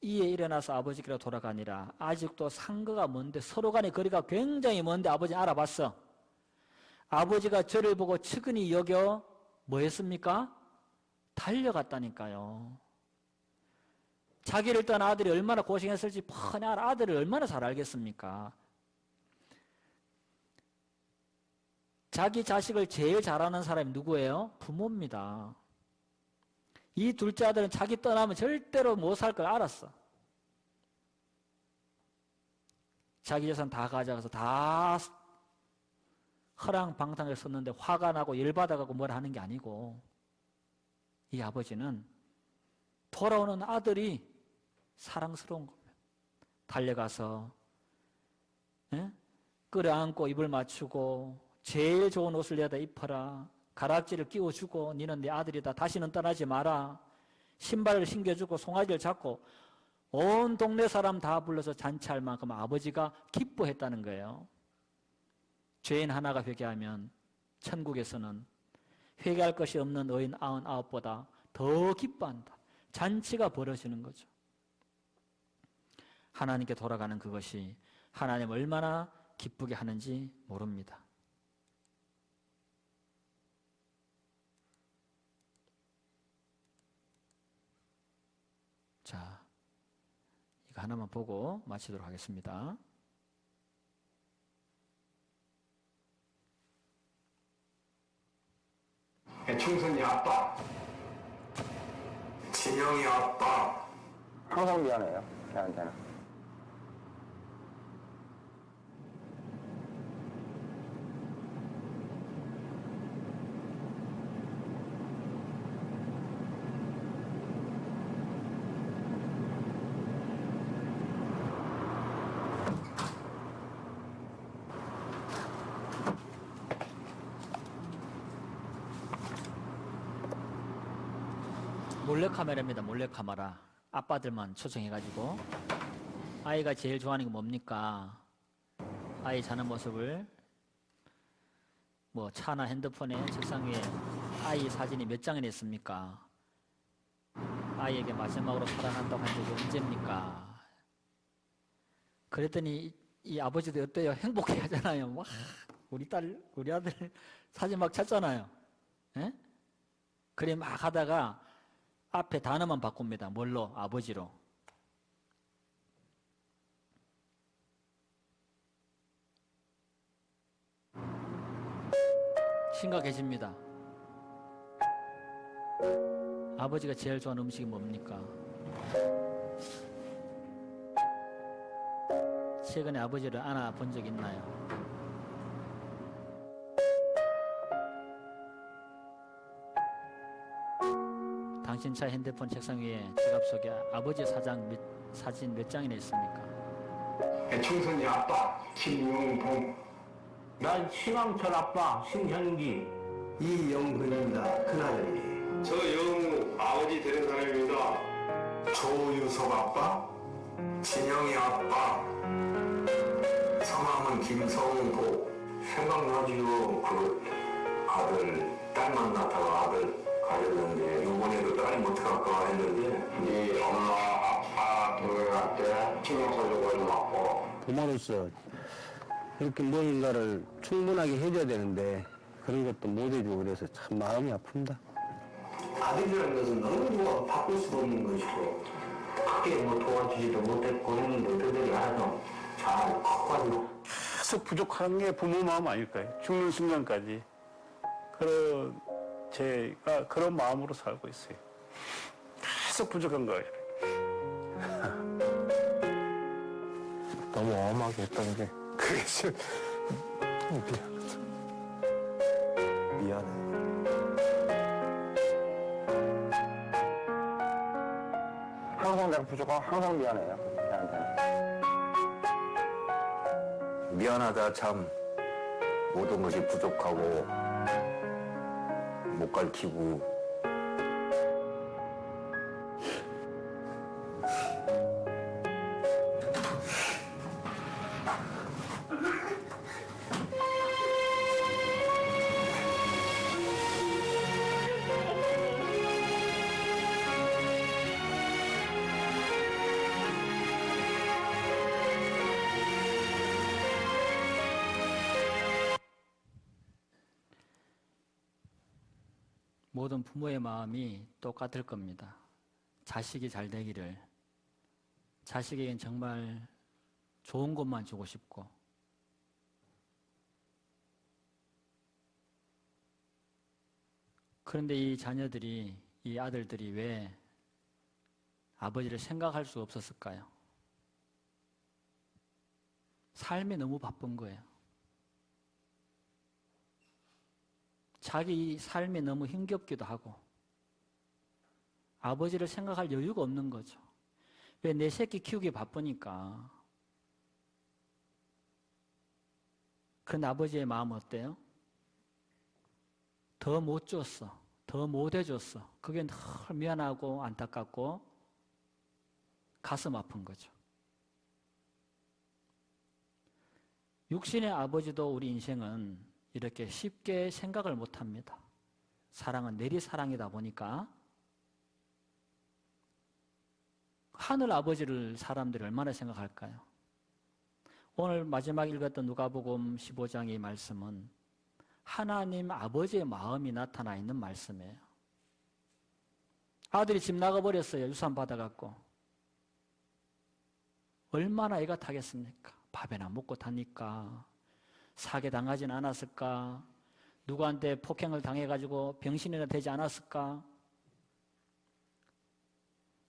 이에 일어나서 아버지께로 돌아가니라. 아직도 상거가 먼데 서로 간의 거리가 굉장히 먼데 아버지 알아봤어. 아버지가 저를 보고 측은히 여겨 뭐 했습니까? 달려갔다니까요. 자기를 떠난 아들이 얼마나 고생했을지 뻔히 알아. 아들을 얼마나 잘 알겠습니까? 자기 자식을 제일 잘하는 사람이 누구예요? 부모입니다. 이 둘째 아들은 자기 떠나면 절대로 못 살 걸 알았어. 자기 재산 다 가져가서 다 허랑방탕을 썼는데 화가 나고 열받아가고 뭘 하는 게 아니고 이 아버지는 돌아오는 아들이 사랑스러운 겁니다. 달려가서 끌어안고 입을 맞추고 제일 좋은 옷을 내다 입혀라. 가락지를 끼워주고 니는 내 아들이다. 다시는 떠나지 마라. 신발을 신겨주고 송아지를 잡고 온 동네 사람 다 불러서 잔치할 만큼 아버지가 기뻐했다는 거예요. 죄인 하나가 회개하면 천국에서는 회개할 것이 없는 의인 99보다 더 기뻐한다. 잔치가 벌어지는 거죠. 하나님께 돌아가는 그것이 하나님 얼마나 기쁘게 하는지 모릅니다. 자, 이거 하나만 보고 마치도록 하겠습니다. 충선이 아빠, 진영이 아빠. 항상 미안해요, 걔한테는. 몰래카메라입니다. 몰래카메라. 아빠들만 초청해가지고 아이가 제일 좋아하는 게 뭡니까? 아이 자는 모습을 뭐 차나 핸드폰에 책상 위에 아이 사진이 몇 장이나 있습니까? 아이에게 마지막으로 사랑한다고 한 적이 언제입니까? 그랬더니 이 아버지도 어때요? 행복해 하잖아요. 우리 아들 사진 막 찾잖아요. 예? 그래 막 하다가 앞에 단어만 바꿉니다. 뭘로? 아버지로. 심각해집니다. 아버지가 제일 좋아하는 음식이 뭡니까? 최근에 아버지를 안아본 적 있나요? 당신 차 핸드폰 책상 위에 지갑 속에 아버지 사진 몇 장이나 있습니까? 충선이 아빠 김용봉. 난 신왕철 아빠 신현기. 이영근입니다. 큰아들이. 저 영우 아버지 되는 사람입니다. 조유석 아빠, 진영이 아빠, 성함은 김성도. 생각나지요. 그 아들 딸 만났다가 아들 가졌는데 이번에도 딸이 못 갈까 했는데 네 엄마 아빠 돌아갈 때 신경 써줘가지고 왔고. 부모로서 이렇게 뭔가를 충분하게 해줘야 되는데 그런 것도 못 해주고 그래서 참 마음이 아픕니다. 아들이라는 것은 너무 바꿀 수도 없는 것이고 크게 뭐 도와주지도 못했고 했는데 그들이 하여튼 잘 커가지고 계속 부족한 게 부모 마음 아닐까요? 죽는 순간까지. 그런 제가 그런 마음으로 살고 있어요. 계속 부족한 거예요. 너무 엄하게 했던 게 그게 좀 미안해. 항상 내가 부족하고 항상 미안해요. 걔한테는. 미안하다 참. 모든 것이 부족하고 못 가르치고 모든 부모의 마음이 똑같을 겁니다. 자식이 잘 되기를, 자식에겐 정말 좋은 것만 주고 싶고, 그런데 이 자녀들이, 이 아들들이 왜 아버지를 생각할 수 없었을까요? 삶이 너무 바쁜 거예요. 자기 삶이 너무 힘겹기도 하고 아버지를 생각할 여유가 없는 거죠. 왜? 내 새끼 키우기 바쁘니까. 그런데 아버지의 마음은 어때요? 더 못 줬어. 더 못 해줬어. 그게 늘 미안하고 안타깝고 가슴 아픈 거죠. 육신의 아버지도 우리 인생은 이렇게 쉽게 생각을 못합니다. 사랑은 내리사랑이다 보니까 하늘 아버지를 사람들이 얼마나 생각할까요? 오늘 마지막 읽었던 누가복음 15장의 말씀은 하나님 아버지의 마음이 나타나 있는 말씀이에요. 아들이 집 나가버렸어요. 유산 받아갖고. 얼마나 애가 타겠습니까? 밥이나 먹고 타니까. 사기당하진 않았을까? 누구한테 폭행을 당해가지고 병신이나 되지 않았을까?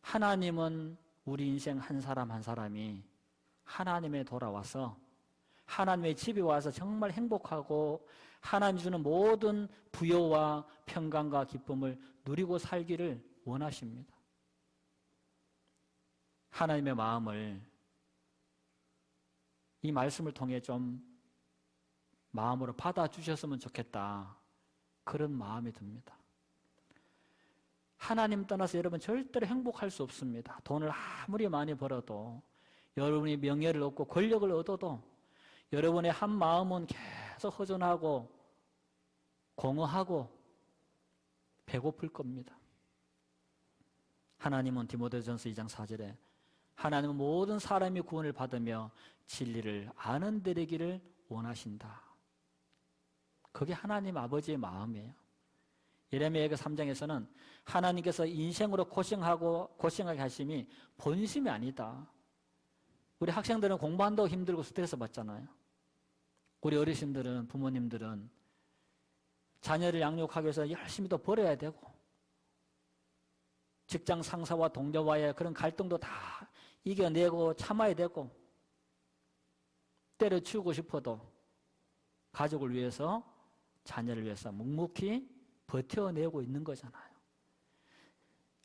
하나님은 우리 인생 한 사람 한 사람이 하나님에 돌아와서 하나님의 집에 와서 정말 행복하고 하나님 주는 모든 부여와 평강과 기쁨을 누리고 살기를 원하십니다. 하나님의 마음을 이 말씀을 통해 좀 마음으로 받아주셨으면 좋겠다. 그런 마음이 듭니다. 하나님 떠나서 여러분 절대로 행복할 수 없습니다. 돈을 아무리 많이 벌어도 여러분이 명예를 얻고 권력을 얻어도 여러분의 한 마음은 계속 허전하고 공허하고 배고플 겁니다. 하나님은 디모데전서 2장 4절에 하나님은 모든 사람이 구원을 받으며 진리를 아는 데리기를 원하신다. 그게 하나님 아버지의 마음이에요. 예레미야 3장에서는 하나님께서 인생으로 고생하게 하심이 본심이 아니다. 우리 학생들은 공부한다고 힘들고 스트레스 받잖아요. 우리 어르신들은, 부모님들은 자녀를 양육하기 위해서 열심히 또 벌어야 되고, 직장 상사와 동료와의 그런 갈등도 다 이겨내고 참아야 되고, 때려치우고 싶어도 가족을 위해서, 자녀를 위해서 묵묵히 버텨내고 있는 거잖아요.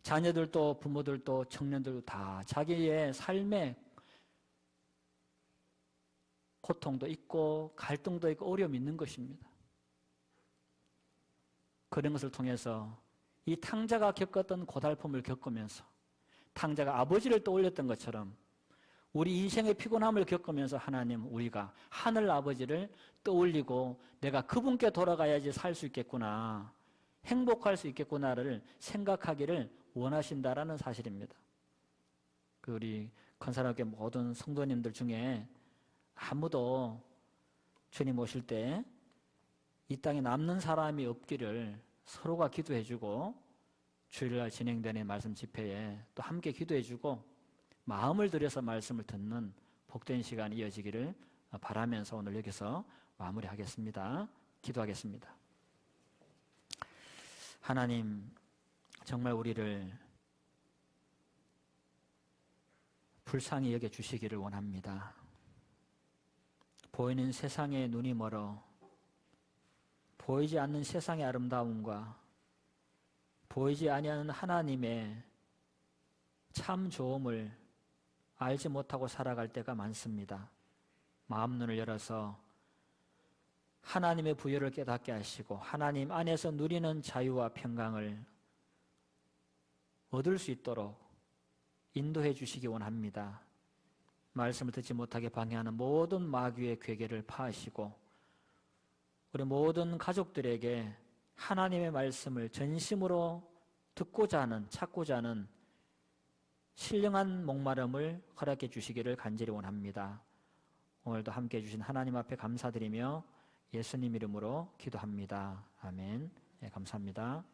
자녀들도 부모들도 청년들도 다 자기의 삶에 고통도 있고 갈등도 있고 어려움이 있는 것입니다. 그런 것을 통해서 이 탕자가 겪었던 고달픔을 겪으면서 탕자가 아버지를 떠올렸던 것처럼 우리 인생의 피곤함을 겪으면서 하나님, 우리가 하늘 아버지를 떠올리고 내가 그분께 돌아가야지 살 수 있겠구나, 행복할 수 있겠구나를 생각하기를 원하신다라는 사실입니다. 우리 건사람교회 모든 성도님들 중에 아무도 주님 오실 때 이 땅에 남는 사람이 없기를 서로가 기도해주고, 주일날 진행되는 말씀 집회에 또 함께 기도해주고 마음을 들여서 말씀을 듣는 복된 시간이 이어지기를 바라면서 오늘 여기서 마무리하겠습니다. 기도하겠습니다. 하나님, 정말 우리를 불쌍히 여겨주시기를 원합니다. 보이는 세상에 눈이 멀어 보이지 않는 세상의 아름다움과 보이지 아니하는 하나님의 참 좋음을 알지 못하고 살아갈 때가 많습니다. 마음 눈을 열어서 하나님의 부여를 깨닫게 하시고 하나님 안에서 누리는 자유와 평강을 얻을 수 있도록 인도해 주시기 원합니다. 말씀을 듣지 못하게 방해하는 모든 마귀의 괴계를 파하시고 우리 모든 가족들에게 하나님의 말씀을 전심으로 듣고자 하는, 찾고자 하는 신령한 목마름을 허락해 주시기를 간절히 원합니다. 오늘도 함께해 주신 하나님 앞에 감사드리며 예수님 이름으로 기도합니다. 아멘. 네, 감사합니다.